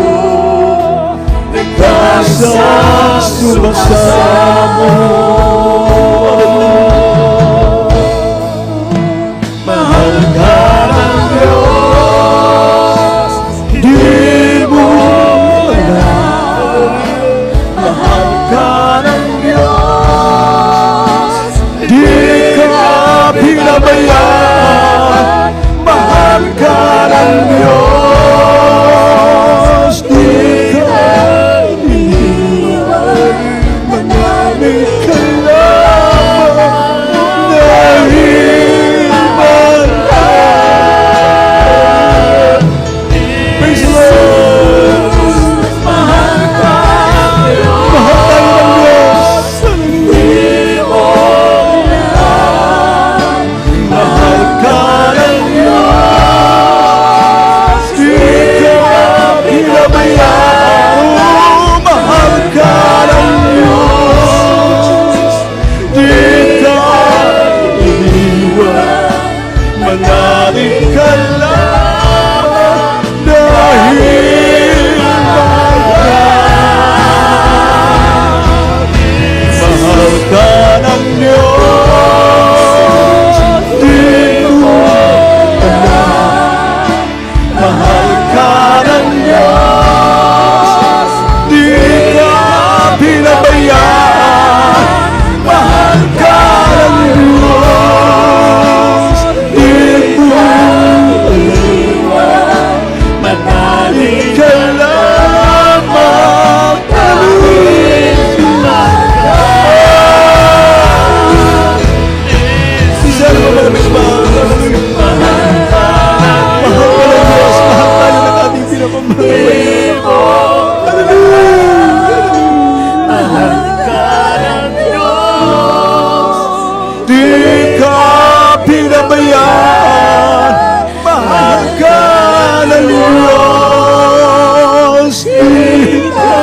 nagkasasama. Mahal ka ng Diyos, di mo alam. Mahal ka ng Diyos, di ka pinabayaan. Mahal ka ng Diyos, di ka iniwan. Manalig ka lamang dahil mahal ka. Praise the Lord. Mahal ka ng Diyos, di mo alam. Mahal ka ng Diyos, di ka pinabayaan. Mahal ka ng Diyos, di ka iniwan. Manalig ka lamang dahil mahal ka. Mahal ka ng Di ka pinabayaan, mahal ka ng Diyos. Di ka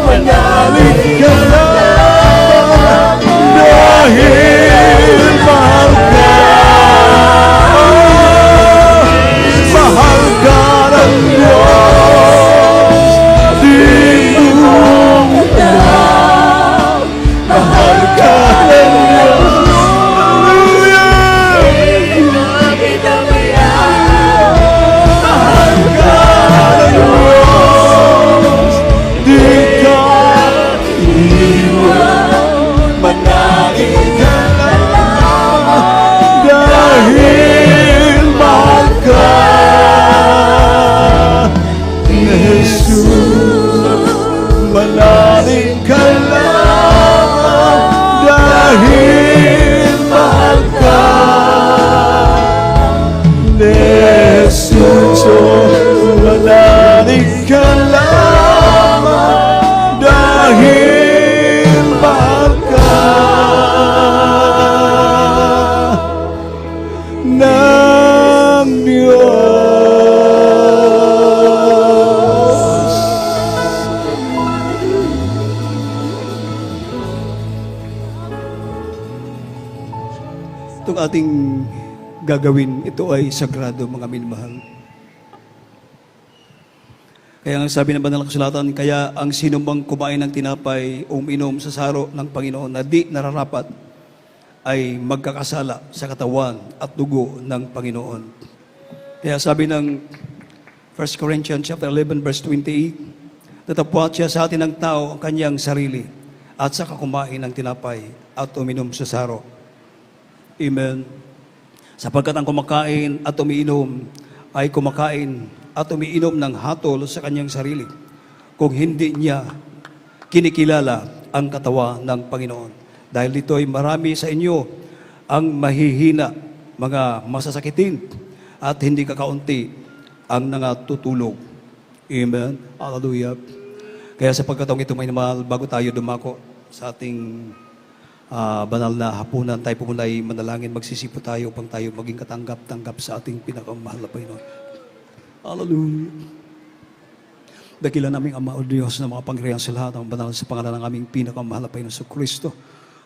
manalig ka lang dahil mahal ka. Mahal ka ng Diyos. Di mo mahal ka ng Diyos. Hallelujah! Mahal ka ng Diyos. Di ka iiwan, manalangin ka lang dahil mahal ka ni Jesus. Manalangin ka lang dahil mahal ka ni Jesus. Manalangin ka lang dahil mahal ka ng Diyos. Itong ating gagawin, ito ay sagrado, mga minmahal. Kaya ang sabi ng banal na kasulatan, kaya ang sinumang kumain ng tinapay o uminom sa saro ng Panginoon na di nararapat ay magkakasala sa katawan at dugo ng Panginoon. Kaya sabi ng 1 Corinthians chapter 11 verse 28, tatapwat siya sa atin ng tao ang kanyang sarili at saka kumain ng tinapay at uminom sa saro. Amen. Sapagkat ang kumakain at umiinom ay kumakain at umiinom ng hatol sa kanyang sarili kung hindi niya kinikilala ang katawan ng Panginoon. Dahil dito ay marami sa inyo ang mahihina, mga masasakitin at hindi kakaunti ang nangatutulog. Amen. Hallelujah. Kaya sa pagkataong ito, may naman, bago tayo dumako sa ating banal na hapunan, tayo po muna ay manalangin, magsisipo tayo upang tayo maging katanggap-tanggap sa ating pinakamahal na Panginoon. Hallelujah. Dakila naming Ama o Diyos na mga pangyarihan sa lahat ang banal sa pangalan ng aming pinakamahal na Panginoon sa Kristo.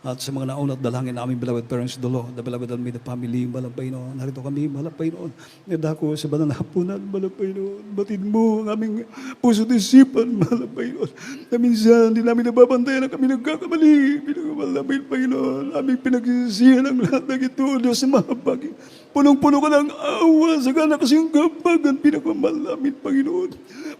At sa mga naunat dalangin na aming beloved parents, the Lord, the beloved and the family, mahal Panginoon. Narito kami, mahal Panginoon. Nadako sa banal na hapunan, mahal Panginoon. Batid mo ang aming puso't isipan, mahal Panginoon. Na minsan, hindi namin nababantayan na kami nagkakamali. Pinakamahal namin, Panginoon. Aming pinagsisihan ang lahat ng ito, Diyos na mahabagi. Punong-puno ka ng awa sa kanak kasing kapagan, pinakamahal namin, Panginoon.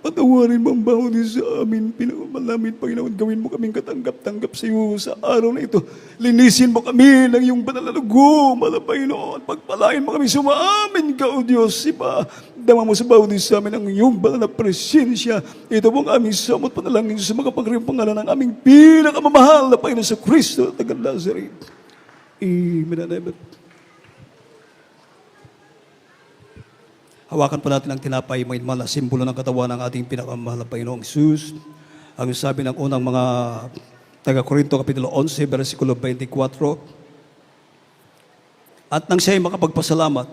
Patawarin mo ang bawat isa sa amin, pinakamahal namin, Panginoon. Gawin mo kaming katanggap-tanggap sa iyo sa araw na ito. Linisin mo kami ng iyong banal na dugo, mahal Panginoon. Pagpalain mo kami, sumaamin ka, O Diyos. Iba, dama mo sa bawat isa sa amin ang iyong banal na presensya. Ito po ang aming samot panalangin sa mga pagkakariang pangalan ng aming pinakamamahal na Panginoon sa Kristo, taga Nazareth. Amen and amen. Hawakan po natin ang tinapay, mga inmala, simbolo ng katawan ng ating pinakamahal na Panginoong Jesus. Ang sabi ng unang mga taga-Korinto, Kapitulo 11, versikulo 24. At nang siya'y makapagpasalamat,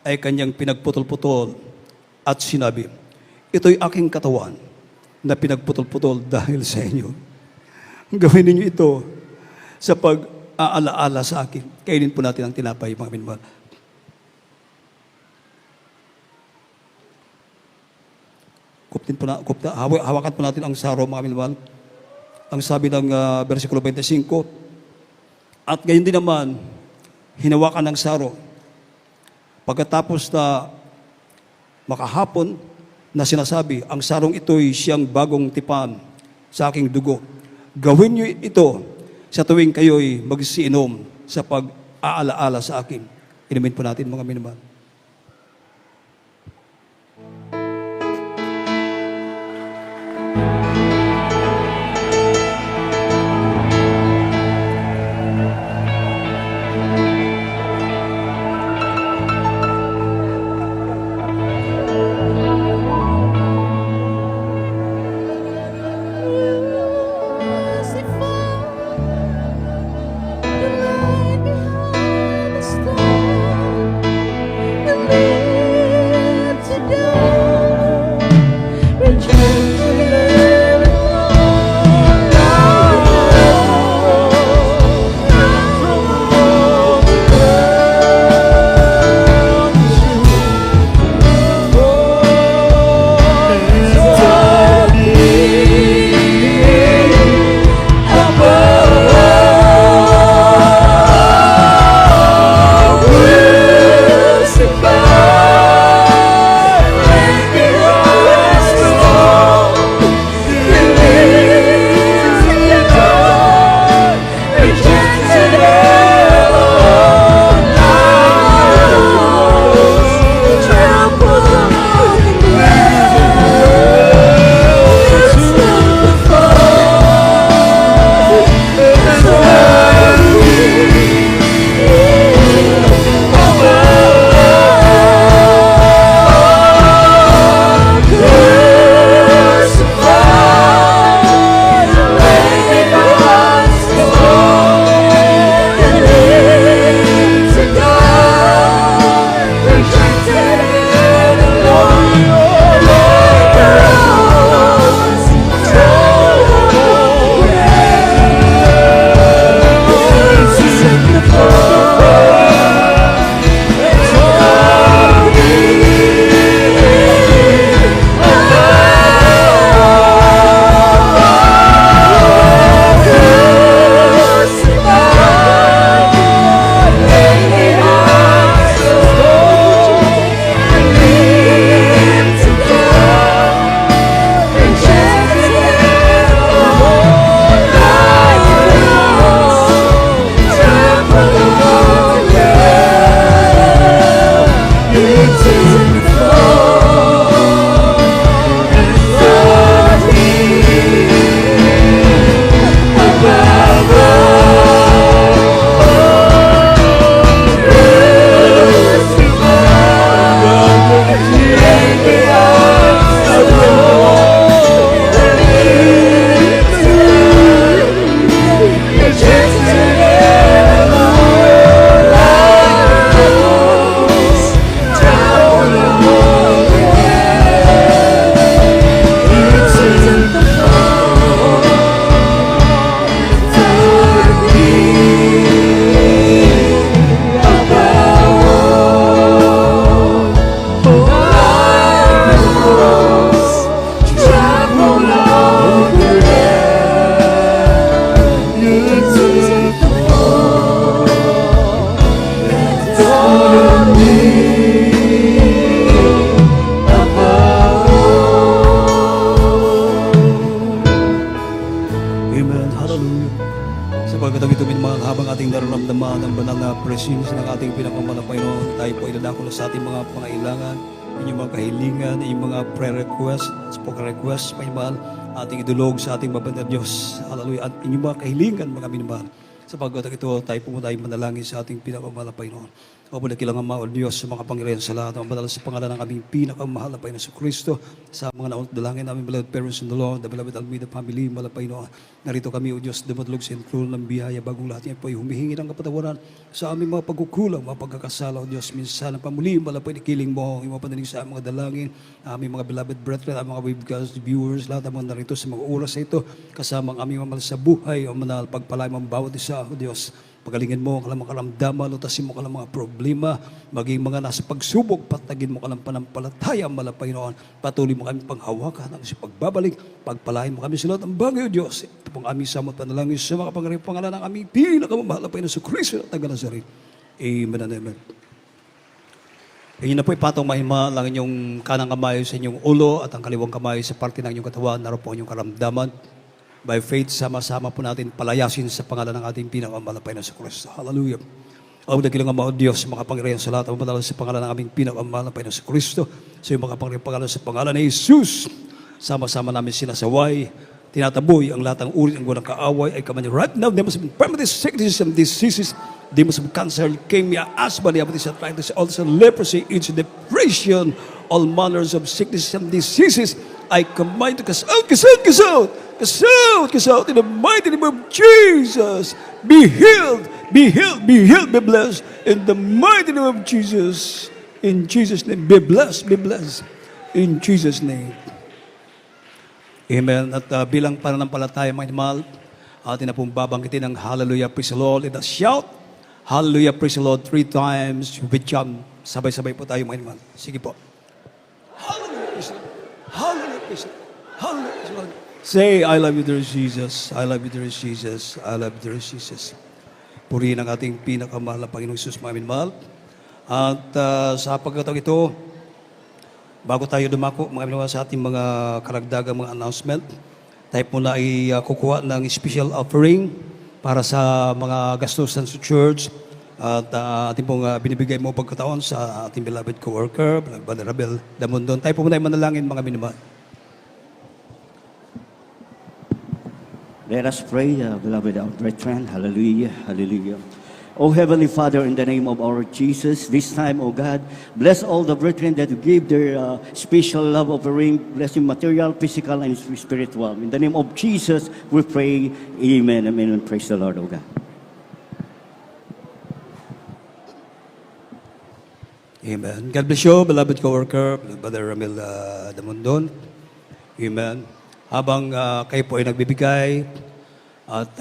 ay kanyang pinagputol-putol at sinabi, ito'y aking katawan na pinagputol-putol dahil sa inyo. Gawin ninyo ito sa pag-aalaala sa akin. Kainin po natin ang tinapay, mga minmahal. Hawakan po natin ang saro, mga minmahal. Ang sabi ng versikulo 25, at gayon din naman, hinawakan ng saro. Pagkatapos na makahapon na sinasabi, ang sarong ito'y siyang bagong tipan sa aking dugo. Gawin niyo ito sa tuwing kayo'y magsiinom sa pag-aalaala sa akin. Inumin po natin, mga minmahal. Amen. Hallelujah. Sapagkat ang ito mga habang ating nararamdaman ang banal na presence ng ating pinakamalapay noon, tayo po ilalako na sa ating mga pangailangan, inyong mga kahilingan, inyong mga prayer request, spoken request, Panginoon, ating idulog sa ating mabanda Diyos. Hallelujah. At inyong mga kahilingan, mga minamahal. Sapagkat ito, tayo po tayo manalangin sa ating pinakamalapay noon. O kilang Ama o Diyos sa mga Panginoon sa lahat. Ang banal sa pangalan ng aming pinakamahal na Panginoon sa Kristo. Sa mga naunang dalangin namin, beloved parents in the Lord, the beloved Almeida family, malapay noon. Narito kami, O Diyos, dumadulog sa enthrone ng biyaya. Bagong lahat yan po ay humihingi ng kapatawaran sa aming mga pagkukulang, mga pagkakasala, O Diyos. Minsan ang pamuli, malapay na kiling mo, yung mga panalig sa aming mga dalangin, aming mga beloved brethren, aming mga webcast viewers, lahat ang mga narito sa mga oras na ito, kasama ang aming mga sa buhay, O manal, pagpalay mo ang bawat isa, O Diyos. Pagalingin mo ang kalang mga karamdaman, lutasin mo kalang mga problema, maging mga nasa pagsubok, patagin mo kalang panampalataya, malapay noon. Patuloy mo kami panghawakan ang sa pagbabalik, pagpalain mo kami sa lahat ng bagay, O Diyos. Ito pong aming samot panalangin sa mga pangarap pangalan ng aming pinakamamahal na Panginoon sa Kristo at taga Nazaret. Amen and amen. Inyo na po ipatong mahima lang inyong kanang kamay sa inyong ulo at ang kaliwang kamay sa parte ng inyong katawan, naroon po inyong karamdaman. By faith, sama-sama po natin palayasin sa pangalan ng ating pinakamalapay na sa Kristo. Hallelujah. Ang dakilang Ama o Diyos, makapangyarihan sa lahat, ang madalas sa pangalan ng aming pinakamalapay na sa Kristo, sa iyong makapangyarihan pangalan sa pangalan ni Jesus. Sama-sama namin sinasaway, tinataboy ang lahat ng uri ng gulang kaaway ay kamanya. Right now, they must have infirmities, sicknesses, and diseases. They must have cancer, leukemia, asthma, diabetes, arthritis, ulcer, leprosy, AIDS, depression, all manners of sicknesses and diseases. I command to cast out, cast out, cast out. Cast out, cast out in the mighty name of Jesus. Be healed, be healed, be healed, be blessed in the mighty name of Jesus. In Jesus' name, be blessed, be blessed. In Jesus' name. Amen. At bilang pananampalataya, mga mahal, atin na pong babanggitin ang Hallelujah, praise the Lord. Let us shout, Hallelujah, praise the Lord 3 times with John. Sabay-sabay po tayo, mga mahal. Sige po. Hallelujah, praise the Lord. Hallelujah, praise the Lord. Hallelujah, praise the Lord. Say, I love you, dear Jesus. I love you, dear Jesus. I love you, dear Jesus. Purihin ang ating pinakamahal na Panginoong Jesus, mga minamahal. At sa pagkataon ito, bago tayo dumako, mga minamahal, sa ating mga karagdagang mga announcement, tayo muna ay kukuha ng special offering para sa mga gastusan sa church. At ating pong binibigay mo pagkataon sa ating beloved co-worker, Brother Rabel Damondon. Tayo po muna ay manalangin, mga minamahal. Let us pray, beloved brethren. Hallelujah, hallelujah. Oh Heavenly Father, in the name of our Jesus, this time, oh God, bless all the brethren that give their special love offering, blessing material, physical, and spiritual. In the name of Jesus, we pray. Amen, amen, and praise the Lord, oh God. Amen. God bless you, beloved co-worker, Brother Ramil Damondon. Amen. Habang kayo po ay nagbibigay at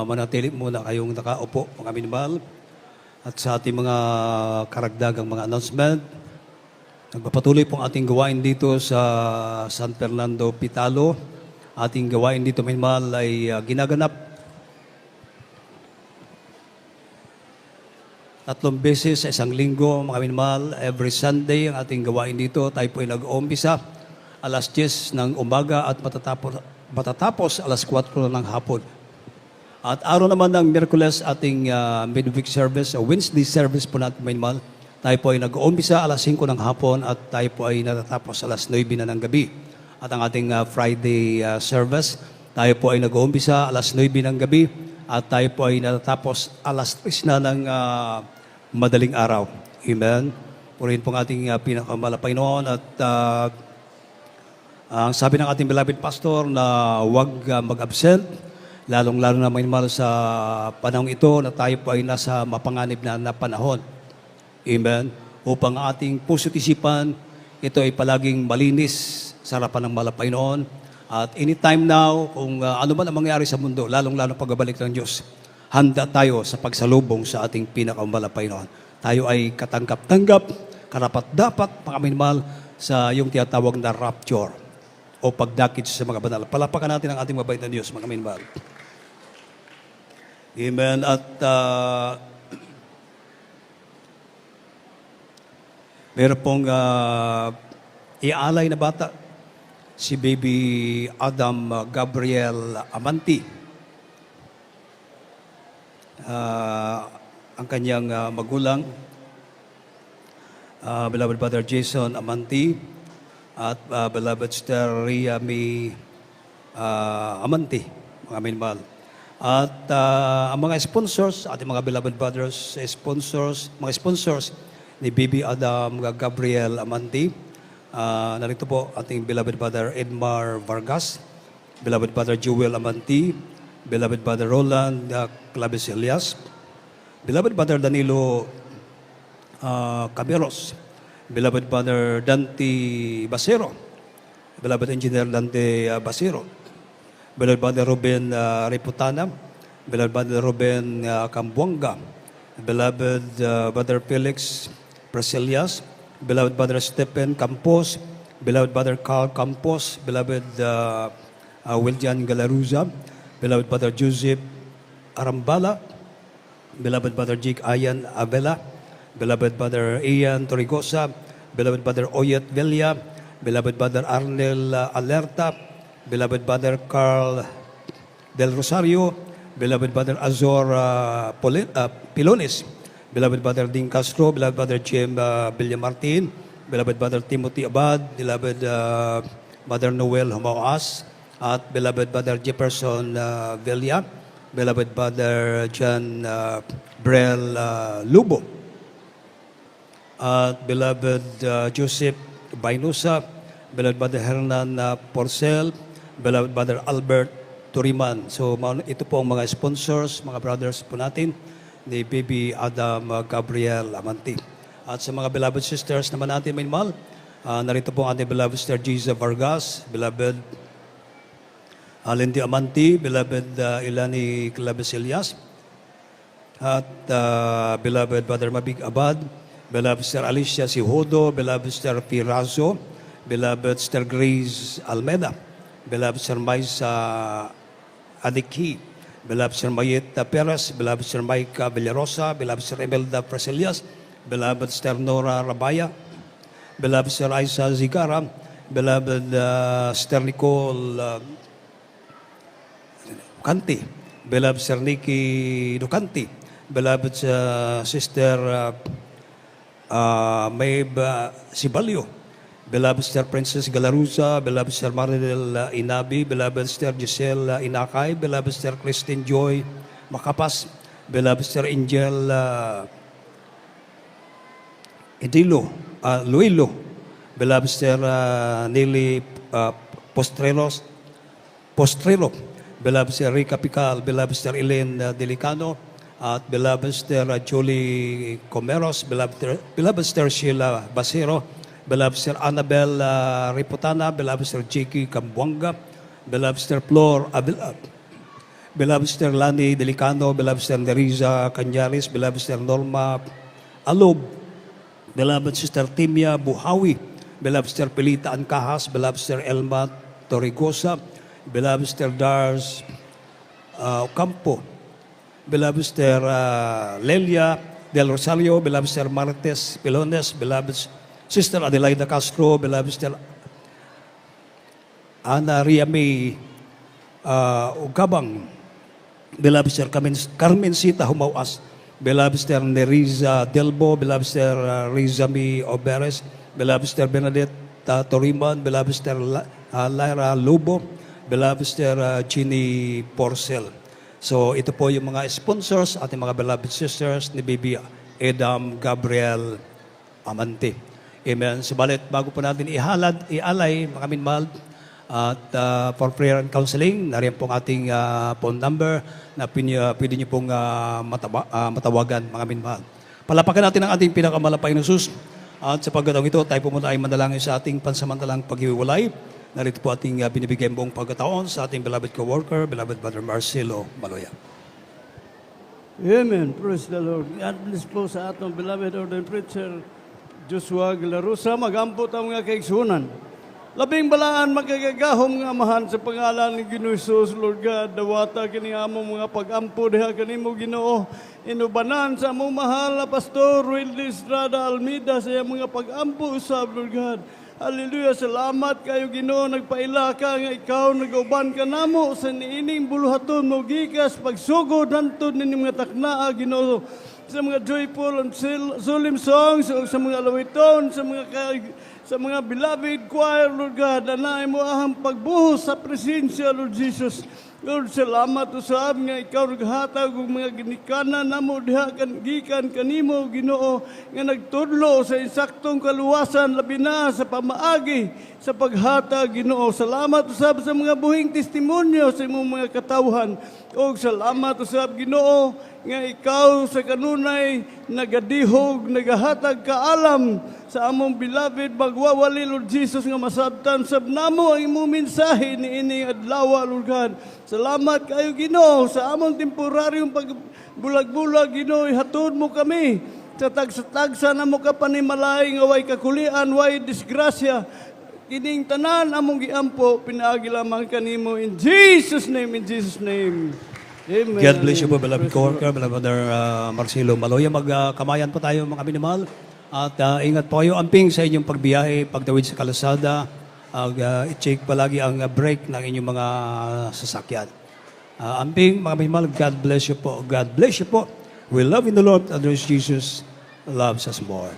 manatili muna kayong nakaupo, mga minamahal. At sa ating mga karagdagang mga announcement, nagpapatuloy pong ating gawain dito sa San Fernando, Pitalo. Ating gawain dito, mga minamahal, ay ginaganap 3 beses sa isang linggo, mga minamahal. Every Sunday, ang ating gawain dito, tayo po ay nag-uumpisa alas 10 ng umaga at matatapos alas 4 ng hapon. At araw naman ng Miyerkules, ating midweek service, Wednesday service po natin, mga minamahal. Tayo po ay nag-uumpisa alas 5 ng hapon at tayo po ay natatapos alas 9 na ng gabi. At ang ating Friday service, tayo po ay nag-uumpisa alas 9 ng gabi at tayo po ay natatapos alas 3 na ng madaling araw. Amen. Purihin po ang ating pinakamalapay noon at ang sabi ng ating beloved pastor na huwag mag-absent, lalong-lalo na may mahal sa panahong ito na tayo po ay nasa mapanganib na panahon. Amen. Upang ating puso't isipan, ito ay palaging malinis sa harapan ng malapay noon. At anytime now, kung ano man ang mangyari sa mundo, lalong-lalo pagbabalik ng Diyos, handa tayo sa pagsalubong sa ating pinakamalapay noon. Tayo ay katanggap-tanggap, karapat-dapat, mga minamahal, sa yung tinatawag na rapture o pagdakit sa mga banal. Palapakan natin ang ating mabait na Diyos, mga minamahal. Amen. At Meron pong ialay na bata, si baby Adam Gabriel Amanti. Ang kanyang magulang, beloved Brother Jason Amanti, at beloved Sister Ria May Amanti, mga minmahal. At ang mga sponsors, ating mga beloved brothers, mga sponsors ni Baby Adam Gabriel Amanti. Narito po ating beloved brother Edmar Vargas, beloved brother Joel Amanti, beloved brother Roland Claves Elias, beloved brother Danilo Caberos, beloved brother Dante Basero, beloved engineer Dante Basero, beloved brother Ruben Reputana, beloved brother Ruben Cambuanga, beloved brother Felix Brasilias, beloved brother Stephen Campos, beloved brother Carl Campos, beloved Wiljan Galaruza, beloved brother Joseph Arambala, beloved brother Jake Ayan Abela, beloved brother Ian Torrigosa, beloved brother Oyet Velia, beloved brother Arnel Alerta, beloved brother Carl Del Rosario, beloved brother Azor Pilones, beloved brother Ding Castro, beloved brother Jim Villamartin, beloved brother Timothy Abad, beloved brother Noel Humaas, at beloved brother Jefferson Velia, beloved brother John Brel Lubo, at beloved Joseph Bainusa, beloved brother Hernan Porcel, beloved brother Albert Turiman. So ito po ang mga sponsors, mga brothers po natin ni Baby Adam Gabriel Amanti. At sa mga beloved sisters naman natin, may mahal, narito po ang ating beloved sister Giza Vargas, beloved Lindy Amanti, beloved Ilani Claves Elias, at beloved brother Mabig Abad, beloved sister Alicia Sihodo, beloved sister Pirazo, beloved sister Grace Almeda, beloved sister Maisa Adiki, beloved Sir Mayet Perez, beloved Sir Mike Villarosa, beloved Sir Imelda Preselias, beloved Sir Nora Rabaya, beloved Sir Isa Zigara, beloved Sir Nicole Ducanti, beloved Sir Nicky Ducanti, beloved Sister Maeve Sibalio, beloved Sister Princess Galaruza, beloved Sister Marinel Inabi, beloved Sister Giselle Inakay, beloved Sister Christine Joy Makapas, beloved Sister Angel Luilo, beloved Sister Nelly Postrero, beloved Sister Rica Pical, beloved Sister Elaine Delicano, at beloved Sister Julie Comeros, beloved Sister Sheila Basero, beloved Sister Annabel Riputana, beloved Sister Jiki Cambuanga, beloved Sister Flor Abilab, beloved Sister Lani Delicano, beloved Sister Nereza Canyaris, beloved Sister Norma Alob, beloved Sister Timia Buhawi, beloved Sister Pelita Ancahas, beloved Sister Elma Torrigosa, beloved Sister Dars Ocampo, beloved Sister Lelia Del Rosario, beloved Sister Martes Pilones, beloved Sister Adelaida Castro, beloved Sister Ana Ria May Ugabang, beloved Sister Carmencita Humawas, beloved Sister Nereza Delbo, beloved Sister Rizami Oberes, beloved Sister Bernadette Toriman, beloved Sister Lyra Lubo, beloved Sister Ginny Porcel. So ito po yung mga sponsors, ating mga beloved sisters ni Baby Adam Gabriel Amante. Amen. Subalit, bago po natin ialay, mga minmahal, at for prayer and counseling, nariyan pong ating phone number na pwede niyo pong matawagan, mga minmahal. Palapakan natin ang ating pinakamalapay na sus. At sa pagkataong ito, tayo po muna ay manalangin sa ating pansamantalang paghiwalay. Narito po ating binibigay buong pagkataon sa ating beloved co-worker, beloved Brother Marcelo Maloya. Amen. Praise the Lord. God bless po sa atong beloved ordained preacher, Joshua Galarusa. Magampot ang mga kaigsunan. Labing balaan magagagahom nga amahan sa pangalan ni Ginoong Hesus, Lord God. Dawata kini among mga pag-ampo diha kanimo Ginoo. inubanan sa among mahal na Pastor Willie Estrada Almeida sa iyang mga pag-ampo usab, Lord God. Hallelujah, salamat kayo Ginoo, nagpaila ka nga ikaw nagauban ka namo sa niining buluhaton mo gikas pagsugod hantod nining mga taknaa Ginoo, sa mga joyful and solemn songs o sa mga lawiton, sa mga beloved choir, Lord God, na mo ahang pagbuhos sa presensya, Lord Jesus. Lord, salamat usab nga ikaw naghatag og mga ginikanan namo diha gikan kanimo Ginoo nga nagtudlo sa insaktong kaluwasan labi na sa pamaagi sa paghatag Ginoo. Salamat usab sa mga buhing testimonyo sa imong mga katawhan. Og salamat usab Ginoo nga ikaw sa kanunay nagadihog, nagahatag kaalam sa among beloved magwawali, Lord Jesus, nga masabtan sab namo ang imong mensahe niining adlaw, Lord God. Salamat kayo Ginoo sa among temporaryong pagbulag-bulag Ginoo, ihatod mo kami sa tagsa-tagsa namo ka panimalay nga way kakulian, way disgrasya. Kining tanan among giampo pinaagi lamang kanimo in Jesus name, in Jesus name. Amen. God bless you po, beloved co-worker, beloved Brother Marcelo Maloya. Magkamayan po tayo mga minimal. At ingat po kayo amping sa inyong pagbiyahe, pagtawid sa kalasada. I-check palagi ang brake ng inyong mga sasakyan. Amping, mga minimal, God bless you po. God bless you po. We love in the Lord, and Jesus loves us more.